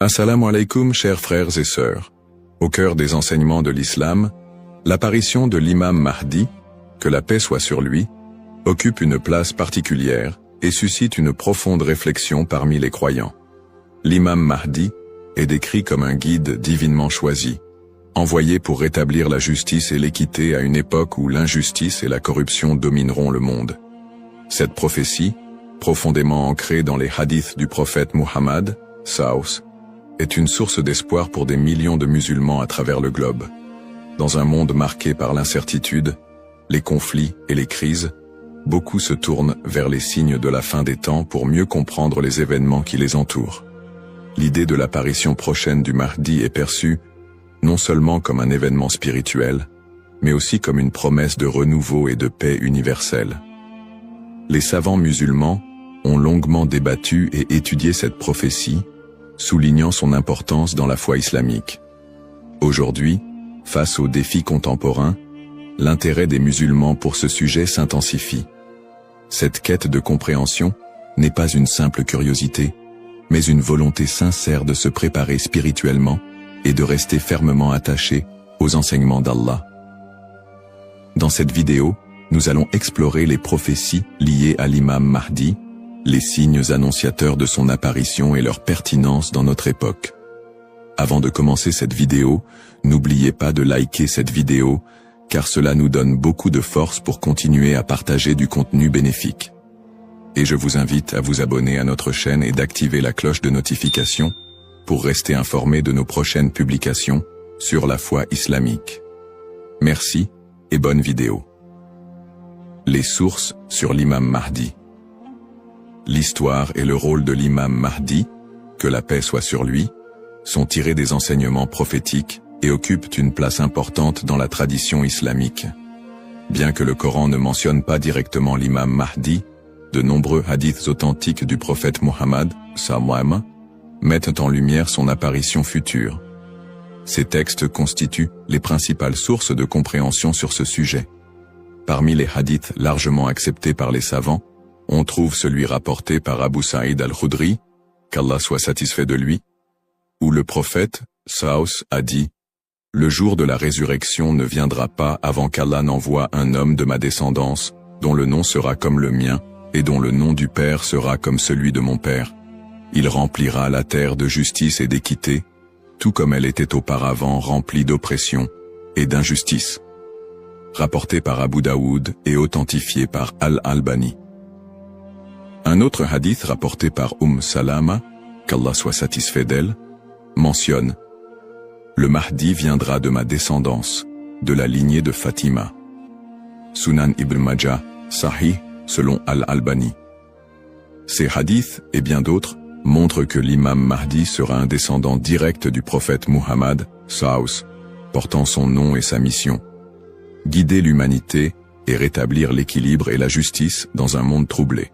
Assalamu alaikum, chers frères et sœurs. Au cœur des enseignements de l'islam, l'apparition de l'imam Mahdi, que la paix soit sur lui, occupe une place particulière et suscite une profonde réflexion parmi les croyants. L'imam Mahdi est décrit comme un guide divinement choisi, envoyé pour rétablir la justice et l'équité à une époque où l'injustice et la corruption domineront le monde. Cette prophétie, profondément ancrée dans les hadiths du prophète Muhammad, Saus, est une source d'espoir pour des millions de musulmans à travers le globe. Dans un monde marqué par l'incertitude, les conflits et les crises, beaucoup se tournent vers les signes de la fin des temps pour mieux comprendre les événements qui les entourent. L'idée de l'apparition prochaine du Mahdi est perçue non seulement comme un événement spirituel, mais aussi comme une promesse de renouveau et de paix universelle. Les savants musulmans ont longuement débattu et étudié cette prophétie, soulignant son importance dans la foi islamique. Aujourd'hui, face aux défis contemporains, l'intérêt des musulmans pour ce sujet s'intensifie. Cette quête de compréhension n'est pas une simple curiosité, mais une volonté sincère de se préparer spirituellement et de rester fermement attaché aux enseignements d'Allah. Dans cette vidéo, nous allons explorer les prophéties liées à l'imam Mahdi, les signes annonciateurs de son apparition et leur pertinence dans notre époque. Avant de commencer cette vidéo, n'oubliez pas de liker cette vidéo, car cela nous donne beaucoup de force pour continuer à partager du contenu bénéfique. Et je vous invite à vous abonner à notre chaîne et d'activer la cloche de notification pour rester informé de nos prochaines publications sur la foi islamique. Merci et bonne vidéo. Les sources sur l'imam Mahdi. L'histoire et le rôle de l'imam Mahdi, que la paix soit sur lui, sont tirés des enseignements prophétiques et occupent une place importante dans la tradition islamique. Bien que le Coran ne mentionne pas directement l'imam Mahdi, de nombreux hadiths authentiques du prophète Muhammad, sallam, mettent en lumière son apparition future. Ces textes constituent les principales sources de compréhension sur ce sujet. Parmi les hadiths largement acceptés par les savants, on trouve celui rapporté par Abu Saïd al-Khudri, qu'Allah soit satisfait de lui, où le prophète, Saus, a dit « Le jour de la résurrection ne viendra pas avant qu'Allah n'envoie un homme de ma descendance, dont le nom sera comme le mien, et dont le nom du Père sera comme celui de mon Père. Il remplira la terre de justice et d'équité, tout comme elle était auparavant remplie d'oppression et d'injustice. » Rapporté par Abu Daoud et authentifié par Al-Albani. Un autre hadith rapporté par Salama, qu'Allah soit satisfait d'elle, mentionne « Le Mahdi viendra de ma descendance, de la lignée de Fatima. » Sunan Ibn Majah, Sahih, selon Al-Albani. Ces hadiths, et bien d'autres, montrent que l'imam Mahdi sera un descendant direct du prophète Muhammad, Saus, portant son nom et sa mission. Guider l'humanité et rétablir l'équilibre et la justice dans un monde troublé.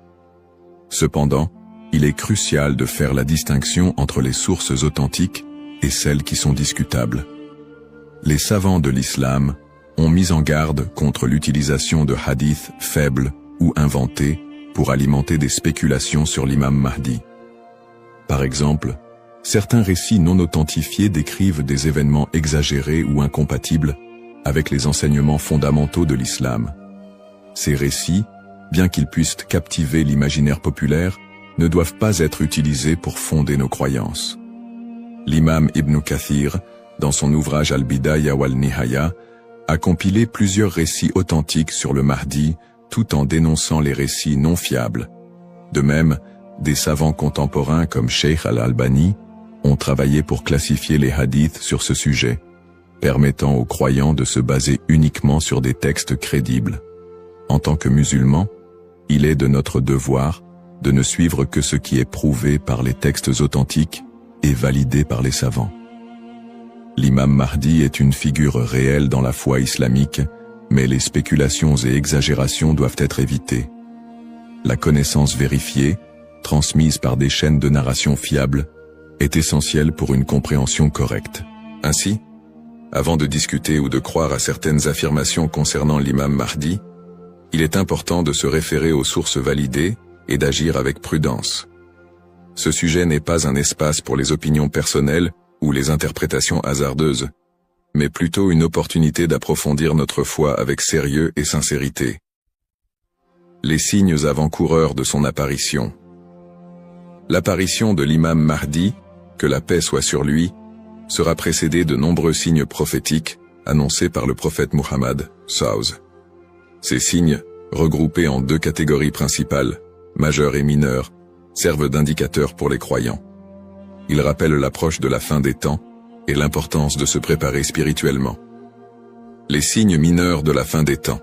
Cependant, il est crucial de faire la distinction entre les sources authentiques et celles qui sont discutables. Les savants de l'islam ont mis en garde contre l'utilisation de hadiths faibles ou inventés pour alimenter des spéculations sur l'imam Mahdi. Par exemple, certains récits non authentifiés décrivent des événements exagérés ou incompatibles avec les enseignements fondamentaux de l'islam. Ces récits, bien qu'ils puissent captiver l'imaginaire populaire, ne doivent pas être utilisés pour fonder nos croyances. L'imam Ibn Kathir, dans son ouvrage Al-Bidaya wal-Nihaya, a compilé plusieurs récits authentiques sur le Mahdi, tout en dénonçant les récits non fiables. De même, des savants contemporains comme Sheikh Al-Albani ont travaillé pour classifier les hadiths sur ce sujet, permettant aux croyants de se baser uniquement sur des textes crédibles. En tant que musulmans, il est de notre devoir de ne suivre que ce qui est prouvé par les textes authentiques et validé par les savants. L'imam Mahdi est une figure réelle dans la foi islamique, mais les spéculations et exagérations doivent être évitées. La connaissance vérifiée, transmise par des chaînes de narration fiables, est essentielle pour une compréhension correcte. Ainsi, avant de discuter ou de croire à certaines affirmations concernant l'imam Mahdi, il est important de se référer aux sources validées et d'agir avec prudence. Ce sujet n'est pas un espace pour les opinions personnelles ou les interprétations hasardeuses, mais plutôt une opportunité d'approfondir notre foi avec sérieux et sincérité. Les signes avant-coureurs de son apparition. L'apparition de l'imam Mahdi, que la paix soit sur lui, sera précédée de nombreux signes prophétiques annoncés par le prophète Muhammad, SAW. Ces signes, regroupés en deux catégories principales, majeurs et mineurs, servent d'indicateurs pour les croyants. Ils rappellent l'approche de la fin des temps et l'importance de se préparer spirituellement. Les signes mineurs de la fin des temps.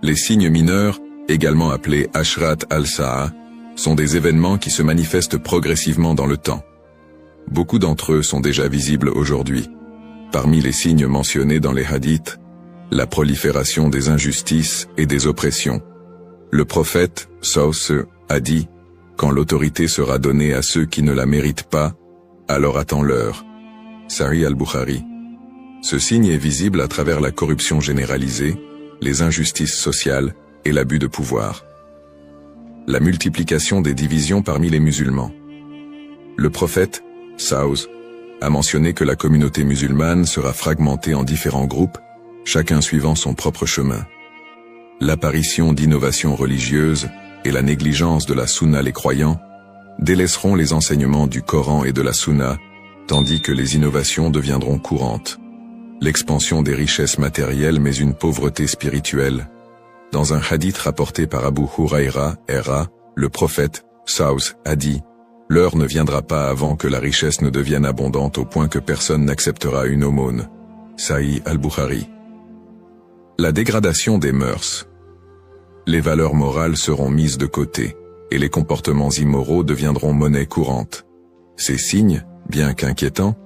Les signes mineurs, également appelés Ashrat al-Sa'a, sont des événements qui se manifestent progressivement dans le temps. Beaucoup d'entre eux sont déjà visibles aujourd'hui. Parmi les signes mentionnés dans les hadiths, la prolifération des injustices et des oppressions. Le prophète, SAW, a dit « Quand l'autorité sera donnée à ceux qui ne la méritent pas, alors attends-leur » Sahih al-Bukhari. Ce signe est visible à travers la corruption généralisée, les injustices sociales et l'abus de pouvoir. La multiplication des divisions parmi les musulmans. Le prophète, SAW, a mentionné que la communauté musulmane sera fragmentée en différents groupes, chacun suivant son propre chemin. L'apparition d'innovations religieuses et la négligence de la sunna les croyants délaisseront les enseignements du Coran et de la sunna, tandis que les innovations deviendront courantes. L'expansion des richesses matérielles mais une pauvreté spirituelle. Dans un hadith rapporté par Abu Huraira, le prophète, SAW, a dit « L'heure ne viendra pas avant que la richesse ne devienne abondante au point que personne n'acceptera une aumône. » Sahih al-Bukhari. La dégradation des mœurs. Les valeurs morales seront mises de côté, et les comportements immoraux deviendront monnaie courante. Ces signes, bien qu'inquiétants,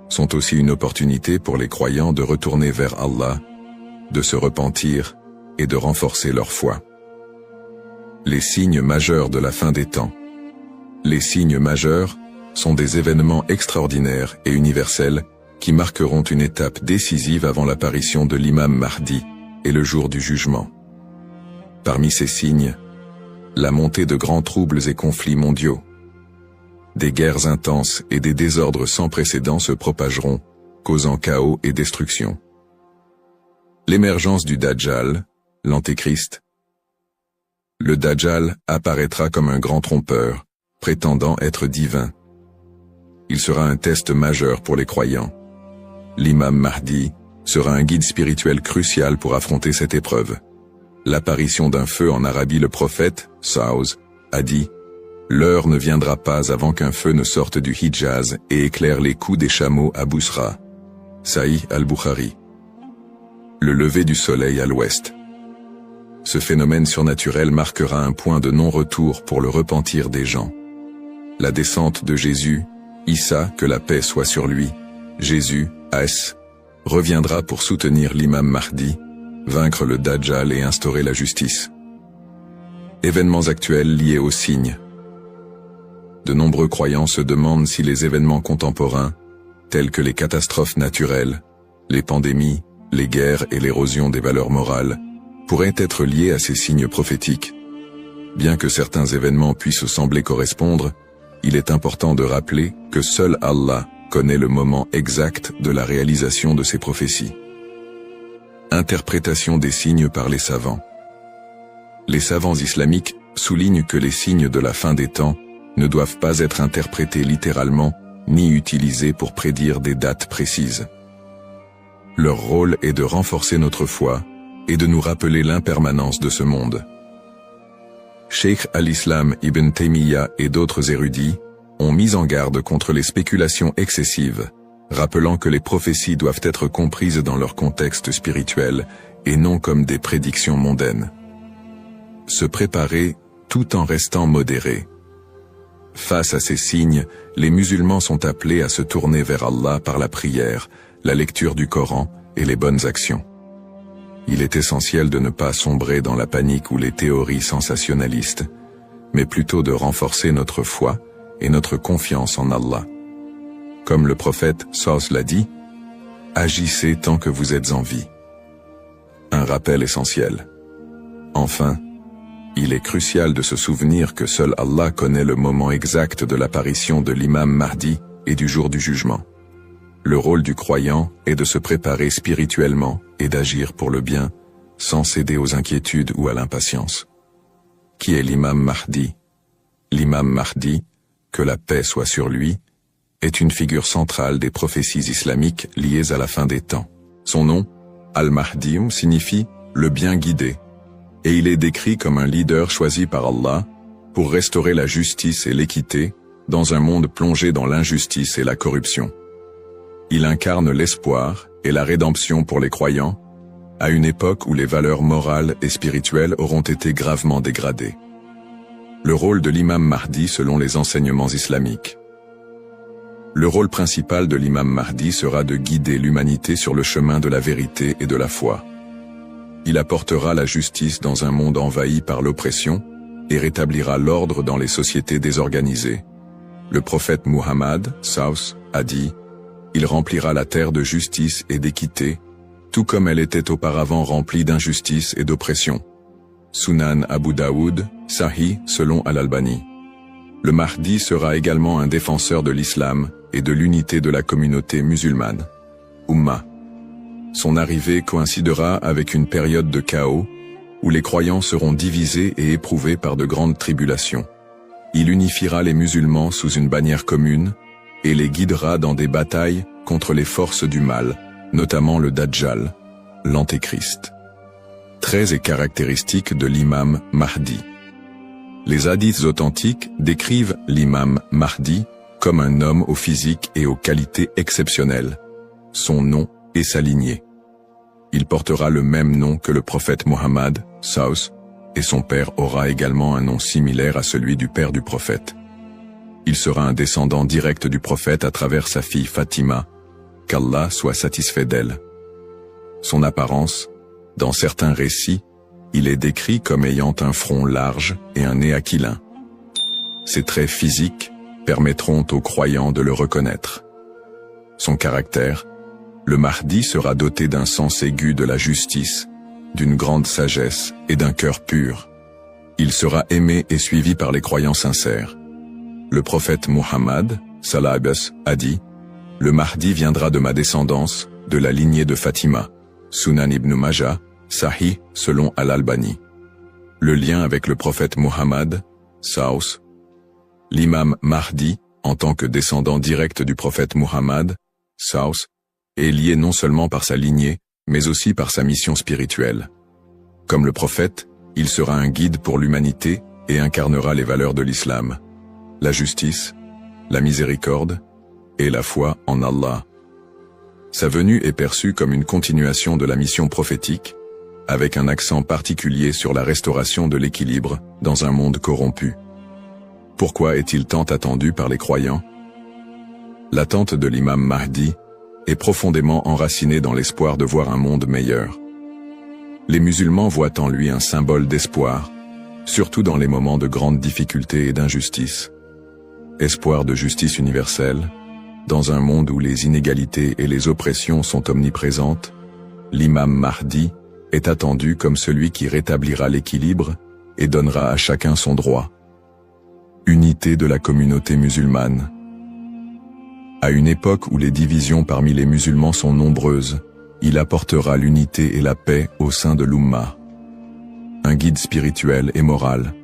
sont aussi une opportunité pour les croyants de retourner vers Allah, de se repentir et de renforcer leur foi. Les signes majeurs de la fin des temps. Les signes majeurs sont des événements extraordinaires et universels qui marqueront une étape décisive avant l'apparition de l'imam Mahdi et le jour du jugement. Parmi ces signes, la montée de grands troubles et conflits mondiaux. Des guerres intenses et des désordres sans précédent se propageront, causant chaos et destruction. L'émergence du Dajjal, l'Antéchrist. Le Dajjal apparaîtra comme un grand trompeur, prétendant être divin. Il sera un test majeur pour les croyants. L'imam Mahdi sera un guide spirituel crucial pour affronter cette épreuve. L'apparition d'un feu en Arabie. Le prophète, SAW, a dit « L'heure ne viendra pas avant qu'un feu ne sorte du Hijaz et éclaire les coups des chameaux à Bousra. » Sahih al-Bukhari. Le lever du soleil à l'ouest. Ce phénomène surnaturel marquera un point de non-retour pour le repentir des gens. La descente de Jésus, Issa, que la paix soit sur lui, Jésus, As, reviendra pour soutenir l'imam Mahdi, vaincre le Dajjal et instaurer la justice. Événements actuels liés aux signes. De nombreux croyants se demandent si les événements contemporains, tels que les catastrophes naturelles, les pandémies, les guerres et l'érosion des valeurs morales, pourraient être liés à ces signes prophétiques. Bien que certains événements puissent sembler correspondre, il est important de rappeler que seul Allah connaît le moment exact de la réalisation de ces prophéties. Interprétation des signes par les savants. Les savants islamiques soulignent que les signes de la fin des temps ne doivent pas être interprétés littéralement ni utilisés pour prédire des dates précises. Leur rôle est de renforcer notre foi et de nous rappeler l'impermanence de ce monde. Cheikh al-Islam Ibn Taymiyyah et d'autres érudits ont mis en garde contre les spéculations excessives, rappelant que les prophéties doivent être comprises dans leur contexte spirituel et non comme des prédictions mondaines. Se préparer tout en restant modéré. Face à ces signes, les musulmans sont appelés à se tourner vers Allah par la prière, la lecture du Coran et les bonnes actions. Il est essentiel de ne pas sombrer dans la panique ou les théories sensationnalistes, mais plutôt de renforcer notre foi et notre confiance en Allah. Comme le prophète SAW l'a dit, « Agissez tant que vous êtes en vie ». Un rappel essentiel. Enfin, Il est crucial de se souvenir que seul Allah connaît le moment exact de l'apparition de l'imam Mahdi et du jour du jugement. Le rôle du croyant est de se préparer spirituellement et d'agir pour le bien, sans céder aux inquiétudes ou à l'impatience. Qui est l'imam Mahdi? L'imam Mahdi, que la paix soit sur lui, est une figure centrale des prophéties islamiques liées à la fin des temps. Son nom, Al-Mahdi, signifie « le bien guidé », et il est décrit comme un leader choisi par Allah pour restaurer la justice et l'équité dans un monde plongé dans l'injustice et la corruption. Il incarne l'espoir et la rédemption pour les croyants, à une époque où les valeurs morales et spirituelles auront été gravement dégradées. Le rôle de l'imam Mahdi selon les enseignements islamiques. Le rôle principal de l'imam Mahdi sera de guider l'humanité sur le chemin de la vérité et de la foi. Il apportera la justice dans un monde envahi par l'oppression et rétablira l'ordre dans les sociétés désorganisées. Le prophète Muhammad, Saus, a dit « Il remplira la terre de justice et d'équité, tout comme elle était auparavant remplie d'injustice et d'oppression. » Sunan Abu Daoud, Sahih selon Al-Albani. Le Mahdi sera également un défenseur de l'islam et de l'unité de la communauté musulmane. Ummah. Son arrivée coïncidera avec une période de chaos, où les croyants seront divisés et éprouvés par de grandes tribulations. Il unifiera les musulmans sous une bannière commune, et les guidera dans des batailles contre les forces du mal, notamment le Dajjal, l'Antéchrist. Traits et caractéristiques de l'imam Mahdi. Les hadiths authentiques décrivent l'imam Mahdi comme un homme au physique et aux qualités exceptionnelles. Son nom et sa lignée. Il portera le même nom que le prophète Mohammed, Saus, et son père aura également un nom similaire à celui du père du prophète. Il sera un descendant direct du prophète à travers sa fille Fatima, qu'Allah soit satisfait d'elle. Son apparence, dans certains récits, il est décrit comme ayant un front large et un nez aquilin. Ses traits physiques permettront aux croyants de le reconnaître. Son caractère, le Mahdi sera doté d'un sens aigu de la justice, d'une grande sagesse et d'un cœur pur. Il sera aimé et suivi par les croyants sincères. Le prophète Muhammad, Salabas, a dit « Le Mahdi viendra de ma descendance, de la lignée de Fatima. » Sunan ibn Majah, Sahih, selon Al-Albani. Le lien avec le prophète Muhammad, Saus. L'imam Mahdi, en tant que descendant direct du prophète Muhammad, Saus, est lié non seulement par sa lignée, mais aussi par sa mission spirituelle. Comme le prophète, il sera un guide pour l'humanité et incarnera les valeurs de l'islam, la justice, la miséricorde et la foi en Allah. Sa venue est perçue comme une continuation de la mission prophétique, avec un accent particulier sur la restauration de l'équilibre dans un monde corrompu. Pourquoi est-il tant attendu par les croyants? L'attente de l'imam Mahdi est profondément enracinée dans l'espoir de voir un monde meilleur. Les musulmans voient en lui un symbole d'espoir, surtout dans les moments de grandes difficultés et d'injustice. Espoir de justice universelle, dans un monde où les inégalités et les oppressions sont omniprésentes, l'imam Mahdi est attendu comme celui qui rétablira l'équilibre et donnera à chacun son droit. Unité de la communauté musulmane. À une époque où les divisions parmi les musulmans sont nombreuses, il apportera l'unité et la paix au sein de l'Ummah. Un guide spirituel et moral.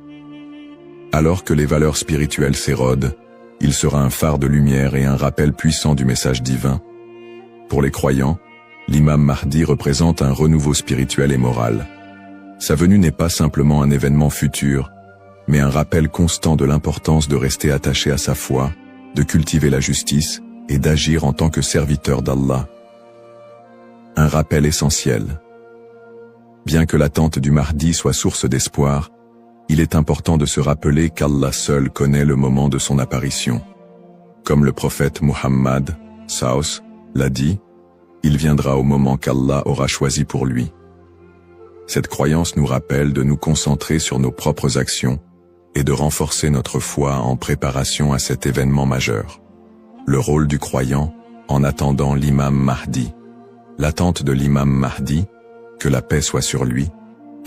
Alors que les valeurs spirituelles s'érodent, il sera un phare de lumière et un rappel puissant du message divin. Pour les croyants, l'imam Mahdi représente un renouveau spirituel et moral. Sa venue n'est pas simplement un événement futur, mais un rappel constant de l'importance de rester attaché à sa foi, de cultiver la justice et d'agir en tant que serviteur d'Allah. Un rappel essentiel. Bien que l'attente du Mahdi soit source d'espoir, il est important de se rappeler qu'Allah seul connaît le moment de son apparition. Comme le prophète Muhammad, Saus, l'a dit, il viendra au moment qu'Allah aura choisi pour lui. Cette croyance nous rappelle de nous concentrer sur nos propres actions et de renforcer notre foi en préparation à cet événement majeur. Le rôle du croyant en attendant l'imam Mahdi. L'attente de l'imam Mahdi, que la paix soit sur lui,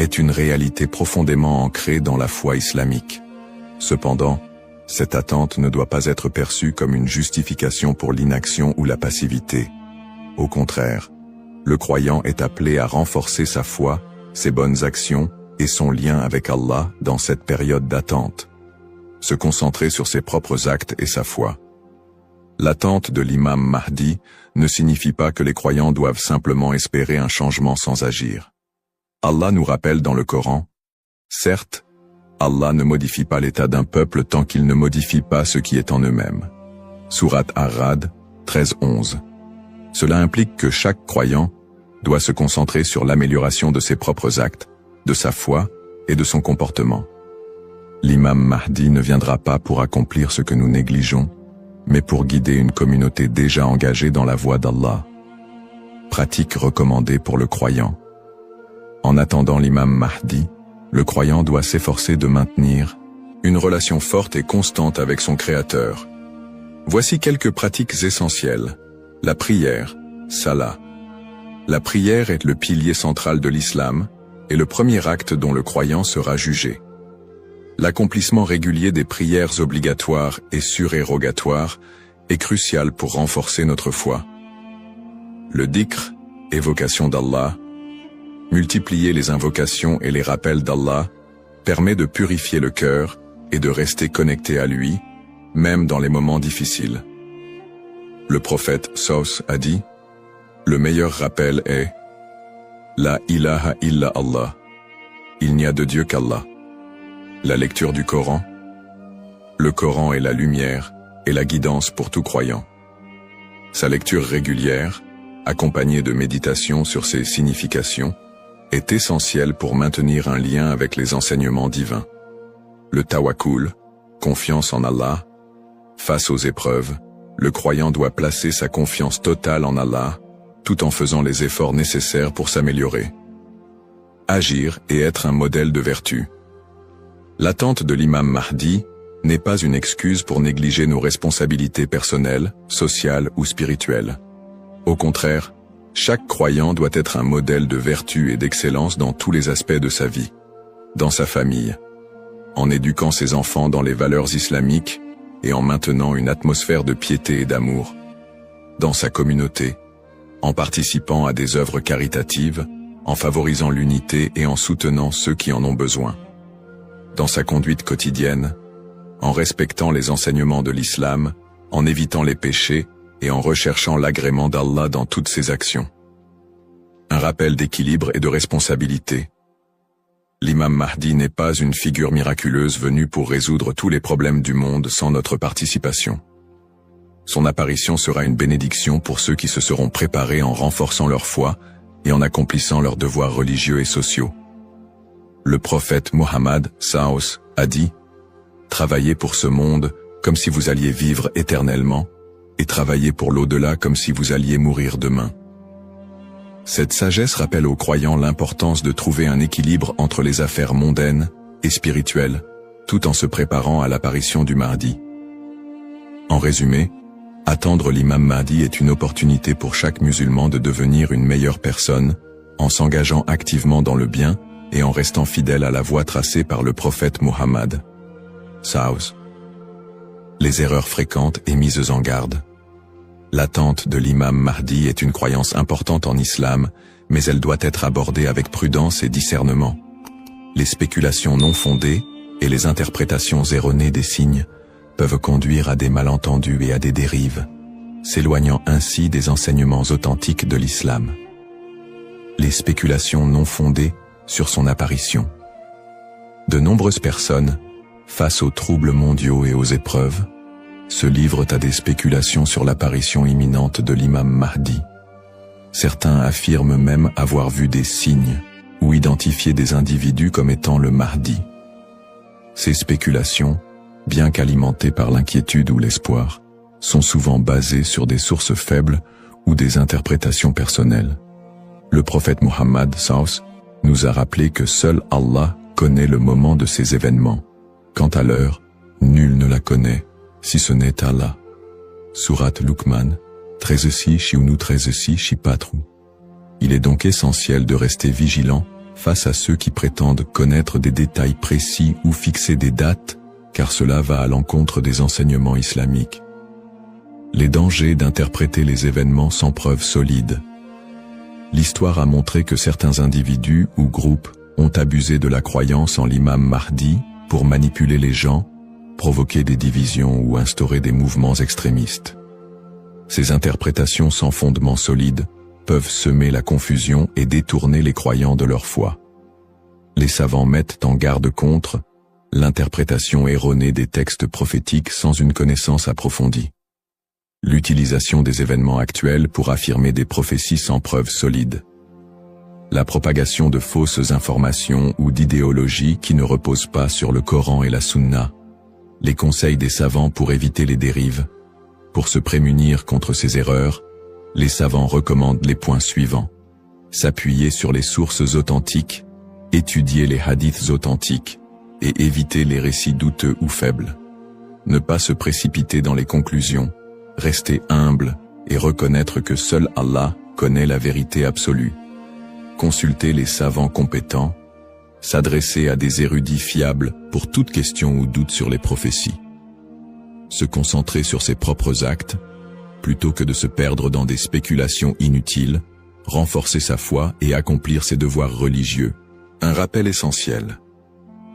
est une réalité profondément ancrée dans la foi islamique. Cependant, cette attente ne doit pas être perçue comme une justification pour l'inaction ou la passivité. Au contraire, le croyant est appelé à renforcer sa foi, ses bonnes actions et son lien avec Allah dans cette période d'attente. Se concentrer sur ses propres actes et sa foi. L'attente de l'imam Mahdi ne signifie pas que les croyants doivent simplement espérer un changement sans agir. Allah nous rappelle dans le Coran, certes, Allah ne modifie pas l'état d'un peuple tant qu'il ne modifie pas ce qui est en eux-mêmes. Sourate Ar-Ra'd 13-11. Cela implique que chaque croyant doit se concentrer sur l'amélioration de ses propres actes, de sa foi et de son comportement. L'imam Mahdi ne viendra pas pour accomplir ce que nous négligeons, mais pour guider une communauté déjà engagée dans la voie d'Allah. Pratique recommandée pour le croyant. En attendant l'imam Mahdi, le croyant doit s'efforcer de maintenir une relation forte et constante avec son Créateur. Voici quelques pratiques essentielles. La prière, salat. La prière est le pilier central de l'islam et le premier acte dont le croyant sera jugé. L'accomplissement régulier des prières obligatoires et surérogatoires est crucial pour renforcer notre foi. Le dhikr, évocation d'Allah, multiplier les invocations et les rappels d'Allah, permet de purifier le cœur et de rester connecté à lui, même dans les moments difficiles. Le prophète Saus a dit, « Le meilleur rappel est « La ilaha illa Allah » Il n'y a de Dieu qu'Allah. La lecture du Coran. Le Coran est la lumière et la guidance pour tout croyant. Sa lecture régulière, accompagnée de méditation sur ses significations, est essentielle pour maintenir un lien avec les enseignements divins. Le tawakkul, confiance en Allah. Face aux épreuves, le croyant doit placer sa confiance totale en Allah, tout en faisant les efforts nécessaires pour s'améliorer. Agir et être un modèle de vertu. L'attente de l'imam Mahdi n'est pas une excuse pour négliger nos responsabilités personnelles, sociales ou spirituelles. Au contraire, chaque croyant doit être un modèle de vertu et d'excellence dans tous les aspects de sa vie. Dans sa famille, en éduquant ses enfants dans les valeurs islamiques et en maintenant une atmosphère de piété et d'amour. Dans sa communauté, en participant à des œuvres caritatives, en favorisant l'unité et en soutenant ceux qui en ont besoin. Dans sa conduite quotidienne, en respectant les enseignements de l'islam, en évitant les péchés et en recherchant l'agrément d'Allah dans toutes ses actions. Un rappel d'équilibre et de responsabilité. L'imam Mahdi n'est pas une figure miraculeuse venue pour résoudre tous les problèmes du monde sans notre participation. Son apparition sera une bénédiction pour ceux qui se seront préparés en renforçant leur foi et en accomplissant leurs devoirs religieux et sociaux. Le prophète Mohammed Saos a dit « Travaillez pour ce monde comme si vous alliez vivre éternellement, et travaillez pour l'au-delà comme si vous alliez mourir demain. » Cette sagesse rappelle aux croyants l'importance de trouver un équilibre entre les affaires mondaines et spirituelles, tout en se préparant à l'apparition du Mahdi. En résumé, attendre l'imam Mahdi est une opportunité pour chaque musulman de devenir une meilleure personne, en s'engageant activement dans le bien et en restant fidèle à la voie tracée par le prophète Mohammed. Saos. Les erreurs fréquentes et mises en garde. L'attente de l'imam Mahdi est une croyance importante en islam, mais elle doit être abordée avec prudence et discernement. Les spéculations non fondées et les interprétations erronées des signes peuvent conduire à des malentendus et à des dérives, s'éloignant ainsi des enseignements authentiques de l'islam. Les spéculations non fondées sur son apparition. De nombreuses personnes, face aux troubles mondiaux et aux épreuves, se livrent à des spéculations sur l'apparition imminente de l'imam Mahdi. Certains affirment même avoir vu des signes ou identifié des individus comme étant le Mahdi. Ces spéculations, bien qu'alimentées par l'inquiétude ou l'espoir, sont souvent basées sur des sources faibles ou des interprétations personnelles. Le prophète Mohammed Saus nous a rappelé que seul Allah connaît le moment de ces événements. Quant à l'heure, nul ne la connaît, si ce n'est Allah. Sourate Luqman, 13-6 Shiunu 13-6 Shipatru. Il est donc essentiel de rester vigilant face à ceux qui prétendent connaître des détails précis ou fixer des dates, car cela va à l'encontre des enseignements islamiques. Les dangers d'interpréter les événements sans preuves solides. L'histoire a montré que certains individus ou groupes ont abusé de la croyance en l'imam Mahdi pour manipuler les gens, provoquer des divisions ou instaurer des mouvements extrémistes. Ces interprétations sans fondement solide peuvent semer la confusion et détourner les croyants de leur foi. Les savants mettent en garde contre l'interprétation erronée des textes prophétiques sans une connaissance approfondie. L'utilisation des événements actuels pour affirmer des prophéties sans preuves solides. La propagation de fausses informations ou d'idéologies qui ne reposent pas sur le Coran et la Sunna. Les conseils des savants pour éviter les dérives. Pour se prémunir contre ces erreurs, les savants recommandent les points suivants. S'appuyer sur les sources authentiques, étudier les hadiths authentiques, et éviter les récits douteux ou faibles. Ne pas se précipiter dans les conclusions, rester humble et reconnaître que seul Allah connaît la vérité absolue. Consulter les savants compétents, s'adresser à des érudits fiables pour toute question ou doute sur les prophéties. Se concentrer sur ses propres actes, plutôt que de se perdre dans des spéculations inutiles, renforcer sa foi et accomplir ses devoirs religieux. Un rappel essentiel.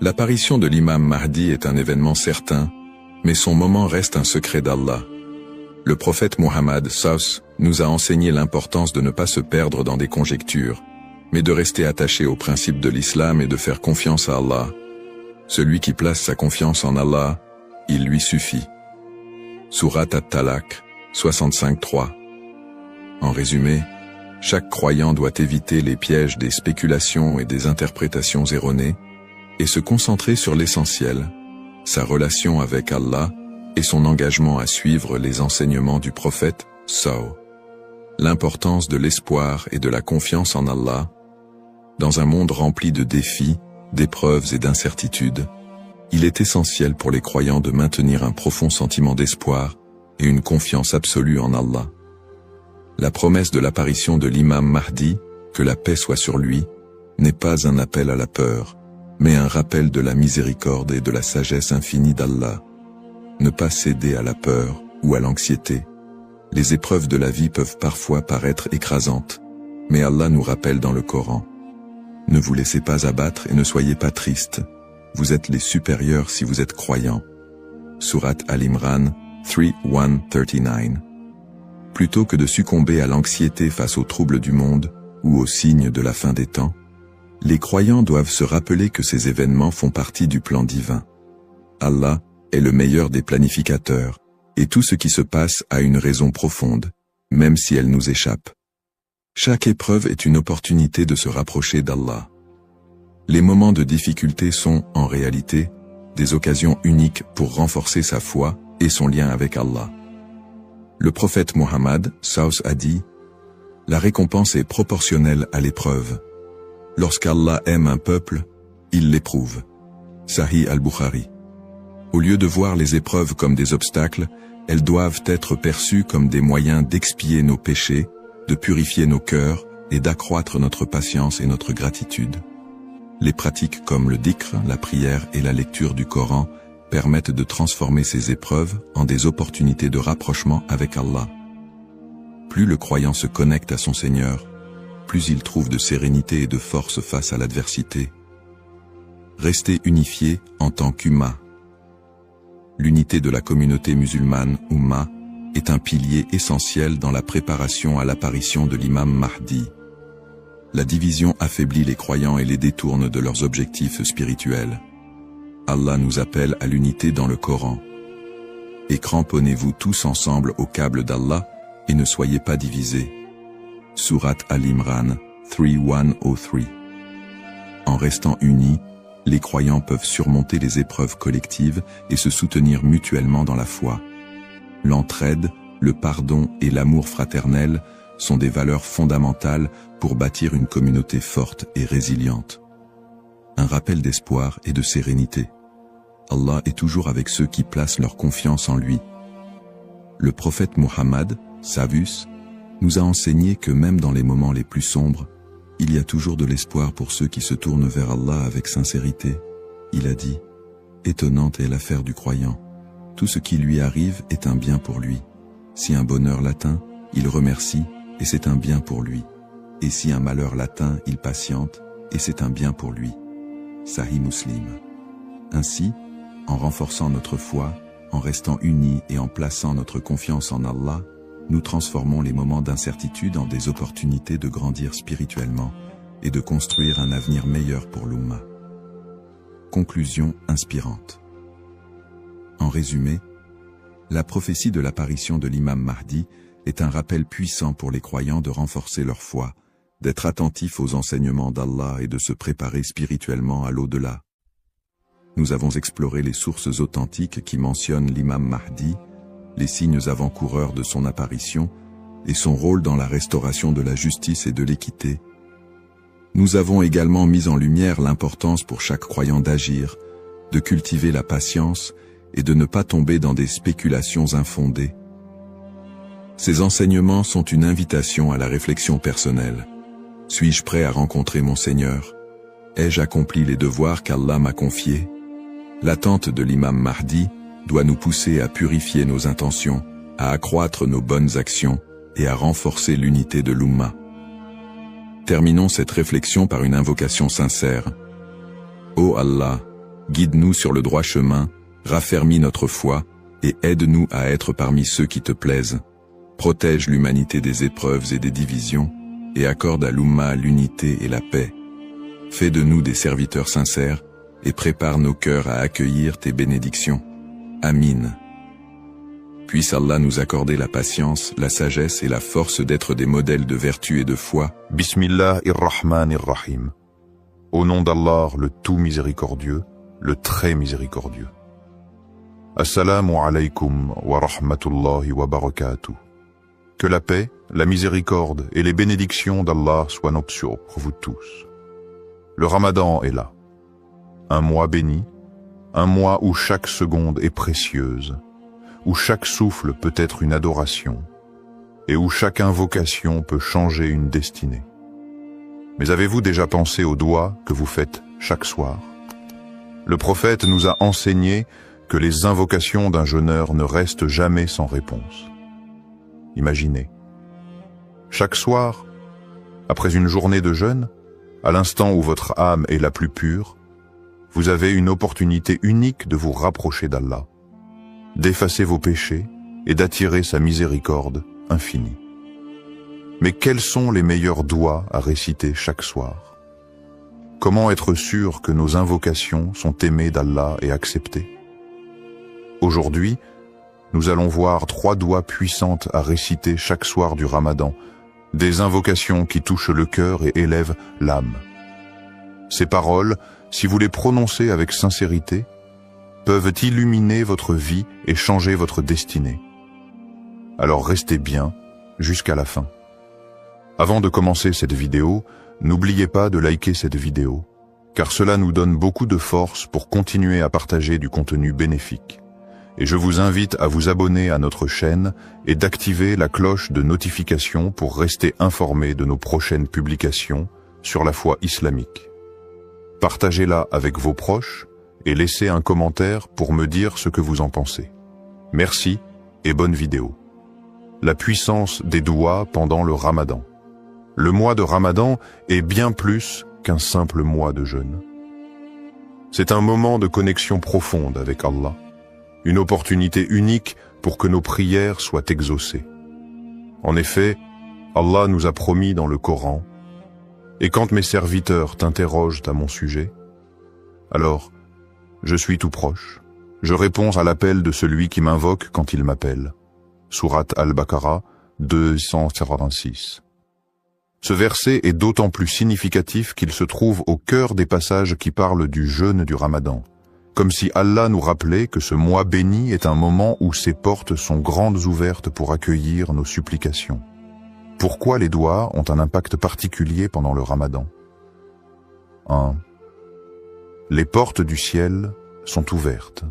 L'apparition de l'imam Mahdi est un événement certain, mais son moment reste un secret d'Allah. Le prophète Muhammad SAW nous a enseigné l'importance de ne pas se perdre dans des conjectures, mais de rester attaché aux principes de l'islam et de faire confiance à Allah. Celui qui place sa confiance en Allah, il lui suffit. Surat At-Talaq, 65-3. En résumé, chaque croyant doit éviter les pièges des spéculations et des interprétations erronées, et se concentrer sur l'essentiel, sa relation avec Allah et son engagement à suivre les enseignements du prophète SAW. L'importance de l'espoir et de la confiance en Allah. Dans un monde rempli de défis, d'épreuves et d'incertitudes, il est essentiel pour les croyants de maintenir un profond sentiment d'espoir et une confiance absolue en Allah. La promesse de l'apparition de l'imam Mahdi, que la paix soit sur lui, n'est pas un appel à la peur, mais un rappel de la miséricorde et de la sagesse infinie d'Allah. Ne pas céder à la peur ou à l'anxiété. Les épreuves de la vie peuvent parfois paraître écrasantes, mais Allah nous rappelle dans le Coran. Ne vous laissez pas abattre et ne soyez pas tristes. Vous êtes les supérieurs si vous êtes croyants. Surat Al-Imran 3:1-39. Plutôt que de succomber à l'anxiété face aux troubles du monde ou aux signes de la fin des temps, les croyants doivent se rappeler que ces événements font partie du plan divin. Allah est le meilleur des planificateurs, et tout ce qui se passe a une raison profonde, même si elle nous échappe. Chaque épreuve est une opportunité de se rapprocher d'Allah. Les moments de difficulté sont, en réalité, des occasions uniques pour renforcer sa foi et son lien avec Allah. Le prophète Muhammad SAW a dit « La récompense est proportionnelle à l'épreuve. Lorsqu'Allah aime un peuple, il l'éprouve. » Sahih al-Bukhari. Au lieu de voir les épreuves comme des obstacles, elles doivent être perçues comme des moyens d'expier nos péchés, de purifier nos cœurs et d'accroître notre patience et notre gratitude. Les pratiques comme le dhikr, la prière et la lecture du Coran permettent de transformer ces épreuves en des opportunités de rapprochement avec Allah. Plus le croyant se connecte à son Seigneur, plus il trouve de sérénité et de force face à l'adversité. Rester unifié en tant qu'Ummah. L'unité de la communauté musulmane, Ummah, est un pilier essentiel dans la préparation à l'apparition de l'imam Mahdi. La division affaiblit les croyants et les détourne de leurs objectifs spirituels. Allah nous appelle à l'unité dans le Coran. Et cramponnez-vous tous ensemble au câble d'Allah et ne soyez pas divisés. Surat Al-Imran 3:1-3. En restant unis, les croyants peuvent surmonter les épreuves collectives et se soutenir mutuellement dans la foi. L'entraide, le pardon et l'amour fraternel sont des valeurs fondamentales pour bâtir une communauté forte et résiliente. Un rappel d'espoir et de sérénité. Allah est toujours avec ceux qui placent leur confiance en lui. Le prophète Muhammad, Savus, nous a enseigné que même dans les moments les plus sombres, Il y a toujours de l'espoir pour ceux qui se tournent vers Allah avec sincérité. Il a dit, étonnante est l'affaire du croyant. Tout ce qui lui arrive est un bien pour lui. Si un bonheur l'atteint, il remercie, et c'est un bien pour lui. Et si un malheur l'atteint, il patiente, et c'est un bien pour lui. Sahih Muslim. Ainsi, en renforçant notre foi, en restant unis et en plaçant notre confiance en Allah, nous transformons les moments d'incertitude en des opportunités de grandir spirituellement et de construire un avenir meilleur pour l'Ummah. Conclusion inspirante. En résumé, la prophétie de l'apparition de l'imam Mahdi est un rappel puissant pour les croyants de renforcer leur foi, d'être attentifs aux enseignements d'Allah et de se préparer spirituellement à l'au-delà. Nous avons exploré les sources authentiques qui mentionnent l'imam Mahdi, les signes avant-coureurs de son apparition et son rôle dans la restauration de la justice et de l'équité. Nous avons également mis en lumière l'importance pour chaque croyant d'agir, de cultiver la patience et de ne pas tomber dans des spéculations infondées. Ces enseignements sont une invitation à la réflexion personnelle. Suis-je prêt à rencontrer mon Seigneur? Ai-je accompli les devoirs qu'Allah m'a confiés? L'attente de l'imam Mahdi doit nous pousser à purifier nos intentions, à accroître nos bonnes actions et à renforcer l'unité de l'Ummah. Terminons cette réflexion par une invocation sincère. Ô Allah, guide-nous sur le droit chemin, raffermis notre foi et aide-nous à être parmi ceux qui te plaisent. Protège l'humanité des épreuves et des divisions et accorde à l'Ummah l'unité et la paix. Fais de nous des serviteurs sincères et prépare nos cœurs à accueillir tes bénédictions. Amin. Puisse Allah nous accorder la patience, la sagesse et la force d'être des modèles de vertu et de foi. Bismillahirrahmanirrahim. Au nom d'Allah, le tout miséricordieux, le très miséricordieux. Assalamu alaykum wa rahmatullahi wa barakatuh. Que la paix, la miséricorde et les bénédictions d'Allah soient nuptiaux pour vous tous. Le Ramadan est là. Un mois béni, un mois où chaque seconde est précieuse, où chaque souffle peut être une adoration, et où chaque invocation peut changer une destinée. Mais avez-vous déjà pensé aux doigts que vous faites chaque soir? Le prophète nous a enseigné que les invocations d'un jeûneur ne restent jamais sans réponse. Imaginez. Chaque soir, après une journée de jeûne, à l'instant où votre âme est la plus pure, vous avez une opportunité unique de vous rapprocher d'Allah, d'effacer vos péchés et d'attirer sa miséricorde infinie. Mais quels sont les meilleurs doigts à réciter chaque soir? Comment être sûr que nos invocations sont aimées d'Allah et acceptées? Aujourd'hui, nous allons voir 3 doigts puissantes à réciter chaque soir du Ramadan, des invocations qui touchent le cœur et élèvent l'âme. Ces paroles, si vous les prononcez avec sincérité, peuvent illuminer votre vie et changer votre destinée. Alors restez bien jusqu'à la fin. Avant de commencer cette vidéo, n'oubliez pas de liker cette vidéo, car cela nous donne beaucoup de force pour continuer à partager du contenu bénéfique. Et je vous invite à vous abonner à notre chaîne et d'activer la cloche de notification pour rester informé de nos prochaines publications sur la foi islamique. Partagez-la avec vos proches et laissez un commentaire pour me dire ce que vous en pensez. Merci et bonne vidéo. La puissance des doigts pendant le Ramadan. Le mois de Ramadan est bien plus qu'un simple mois de jeûne. C'est un moment de connexion profonde avec Allah, une opportunité unique pour que nos prières soient exaucées. En effet, Allah nous a promis dans le Coran: « Et quand mes serviteurs t'interrogent à mon sujet, alors je suis tout proche, je réponds à l'appel de celui qui m'invoque quand il m'appelle. » Sourate Al-Baqarah 246. Ce verset est d'autant plus significatif qu'il se trouve au cœur des passages qui parlent du jeûne du Ramadan, comme si Allah nous rappelait que ce mois béni est un moment où ses portes sont grandes ouvertes pour accueillir nos supplications. Pourquoi les doigts ont un impact particulier pendant le Ramadan? 1. Les portes du ciel sont ouvertes.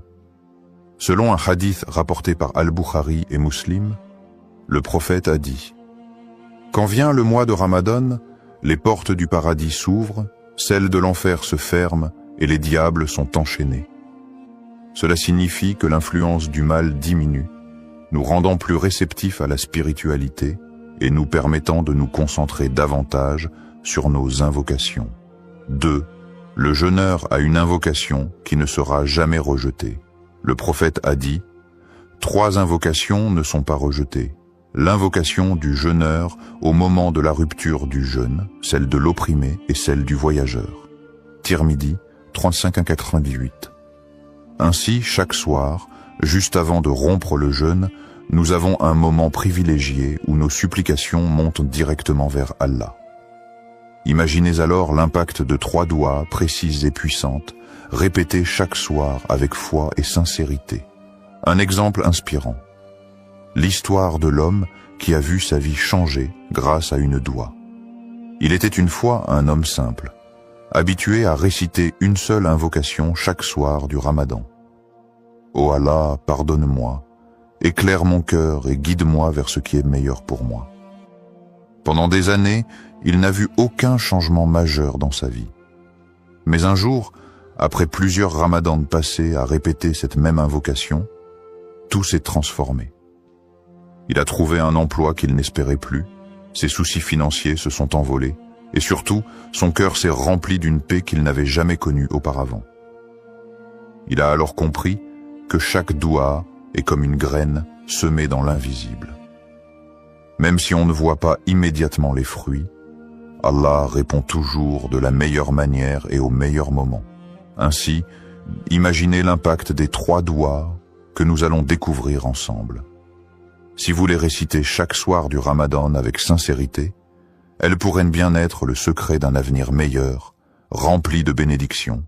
Selon un hadith rapporté par Al-Bukhari et Muslim, le prophète a dit: « Quand vient le mois de Ramadan, les portes du paradis s'ouvrent, celles de l'enfer se ferment et les diables sont enchaînés. Cela signifie que l'influence du mal diminue, nous rendant plus réceptifs à la spiritualité et nous permettant de nous concentrer davantage sur nos invocations. 2. Le jeûneur a une invocation qui ne sera jamais rejetée. Le prophète a dit « 3 invocations ne sont pas rejetées. L'invocation du jeûneur au moment de la rupture du jeûne, celle de l'opprimé et celle du voyageur. » Tirmidhi 35-98. Ainsi, chaque soir, juste avant de rompre le jeûne, nous avons un moment privilégié où nos supplications montent directement vers Allah. Imaginez alors l'impact de 3 doigts précises et puissantes, répétées chaque soir avec foi et sincérité. Un exemple inspirant. L'histoire de l'homme qui a vu sa vie changer grâce à une doua. Il était une fois un homme simple, habitué à réciter une seule invocation chaque soir du Ramadan. « Ô Allah, pardonne-moi, éclaire mon cœur et guide-moi vers ce qui est meilleur pour moi. » Pendant des années, il n'a vu aucun changement majeur dans sa vie. Mais un jour, après plusieurs ramadans passés à répéter cette même invocation, tout s'est transformé. Il a trouvé un emploi qu'il n'espérait plus, ses soucis financiers se sont envolés, et surtout, son cœur s'est rempli d'une paix qu'il n'avait jamais connue auparavant. Il a alors compris que chaque doua est comme une graine semée dans l'invisible. Même si on ne voit pas immédiatement les fruits, Allah répond toujours de la meilleure manière et au meilleur moment. Ainsi, imaginez l'impact des 3 douas que nous allons découvrir ensemble. Si vous les récitez chaque soir du Ramadan avec sincérité, elles pourraient bien être le secret d'un avenir meilleur, rempli de bénédictions.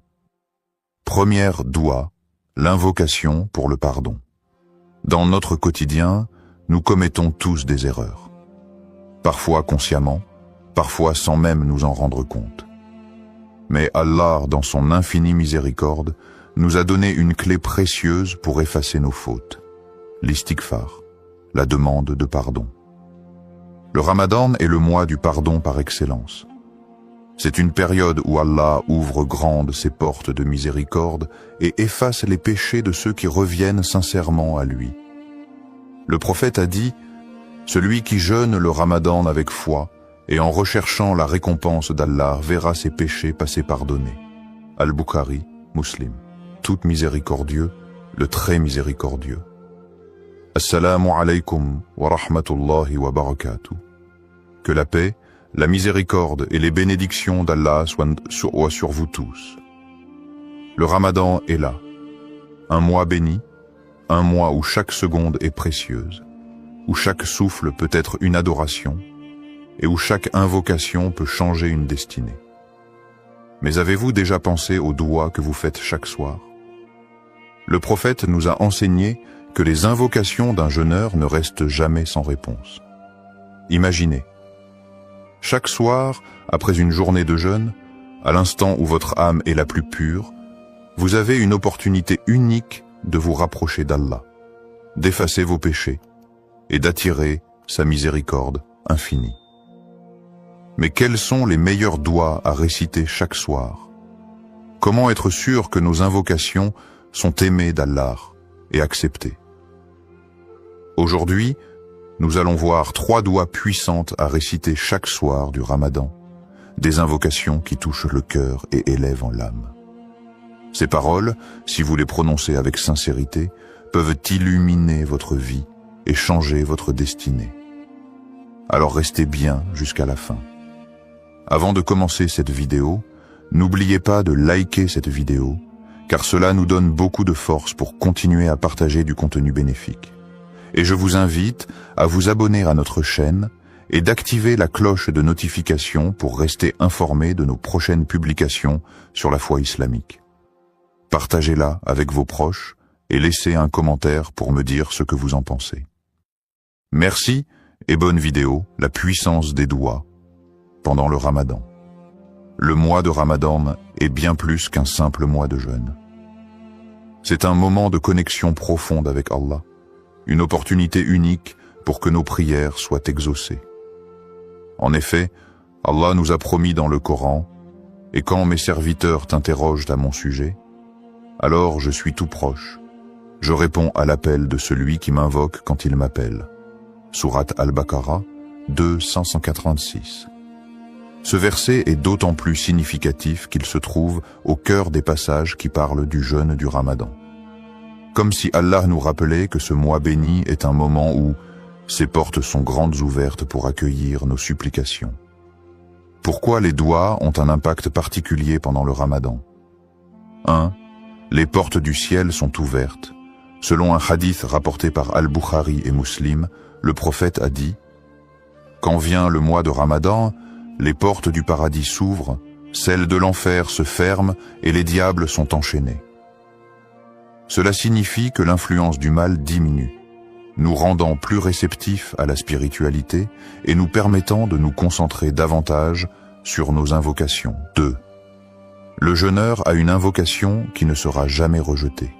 Première doua, l'invocation pour le pardon. Dans notre quotidien, nous commettons tous des erreurs. Parfois consciemment, parfois sans même nous en rendre compte. Mais Allah, dans son infinie miséricorde, nous a donné une clé précieuse pour effacer nos fautes. L'istighfar, la demande de pardon. Le Ramadan est le mois du pardon par excellence. C'est une période où Allah ouvre grandes ses portes de miséricorde et efface les péchés de ceux qui reviennent sincèrement à lui. Le prophète a dit « Celui qui jeûne le Ramadan avec foi et en recherchant la récompense d'Allah verra ses péchés passer pardonnés. » Al-Bukhari, Muslim. Tout miséricordieux, le très miséricordieux. Assalamu alaikum wa rahmatullahi wa barakatuh. Que la paix, la miséricorde et les bénédictions d'Allah soient sur vous tous. Le Ramadan est là, un mois béni, un mois où chaque seconde est précieuse, où chaque souffle peut être une adoration et où chaque invocation peut changer une destinée. Mais avez-vous déjà pensé aux douas que vous faites chaque soir? Le prophète nous a enseigné que les invocations d'un jeûneur ne restent jamais sans réponse. Imaginez, chaque soir, après une journée de jeûne, à l'instant où votre âme est la plus pure, vous avez une opportunité unique de vous rapprocher d'Allah, d'effacer vos péchés et d'attirer sa miséricorde infinie. Mais quels sont les meilleurs douas à réciter chaque soir? Comment être sûr que nos invocations sont aimées d'Allah et acceptées? Aujourd'hui, nous allons voir 3 douas puissantes à réciter chaque soir du Ramadan, des invocations qui touchent le cœur et élèvent en l'âme. Ces paroles, si vous les prononcez avec sincérité, peuvent illuminer votre vie et changer votre destinée. Alors restez bien jusqu'à la fin. Avant de commencer cette vidéo, n'oubliez pas de liker cette vidéo, car cela nous donne beaucoup de force pour continuer à partager du contenu bénéfique. Et je vous invite à vous abonner à notre chaîne et d'activer la cloche de notification pour rester informé de nos prochaines publications sur la foi islamique. Partagez-la avec vos proches et laissez un commentaire pour me dire ce que vous en pensez. Merci et bonne vidéo, la puissance des douas pendant le Ramadan. Le mois de Ramadan est bien plus qu'un simple mois de jeûne. C'est un moment de connexion profonde avec Allah, une opportunité unique pour que nos prières soient exaucées. En effet, Allah nous a promis dans le Coran, « Et quand mes serviteurs t'interrogent à mon sujet, alors je suis tout proche. Je réponds à l'appel de celui qui m'invoque quand il m'appelle. » Sourate Al-Baqarah 2:586. Ce verset est d'autant plus significatif qu'il se trouve au cœur des passages qui parlent du jeûne du Ramadan. Comme si Allah nous rappelait que ce mois béni est un moment où ses portes sont grandes ouvertes pour accueillir nos supplications. Pourquoi les doigts ont un impact particulier pendant le Ramadan? 1. Les portes du ciel sont ouvertes. Selon un hadith rapporté par Al-Bukhari et Muslim, le prophète a dit « Quand vient le mois de Ramadan, les portes du paradis s'ouvrent, celles de l'enfer se ferment et les diables sont enchaînés. » Cela signifie que l'influence du mal diminue, nous rendant plus réceptifs à la spiritualité et nous permettant de nous concentrer davantage sur nos invocations. 2. Le jeûneur a une invocation qui ne sera jamais rejetée.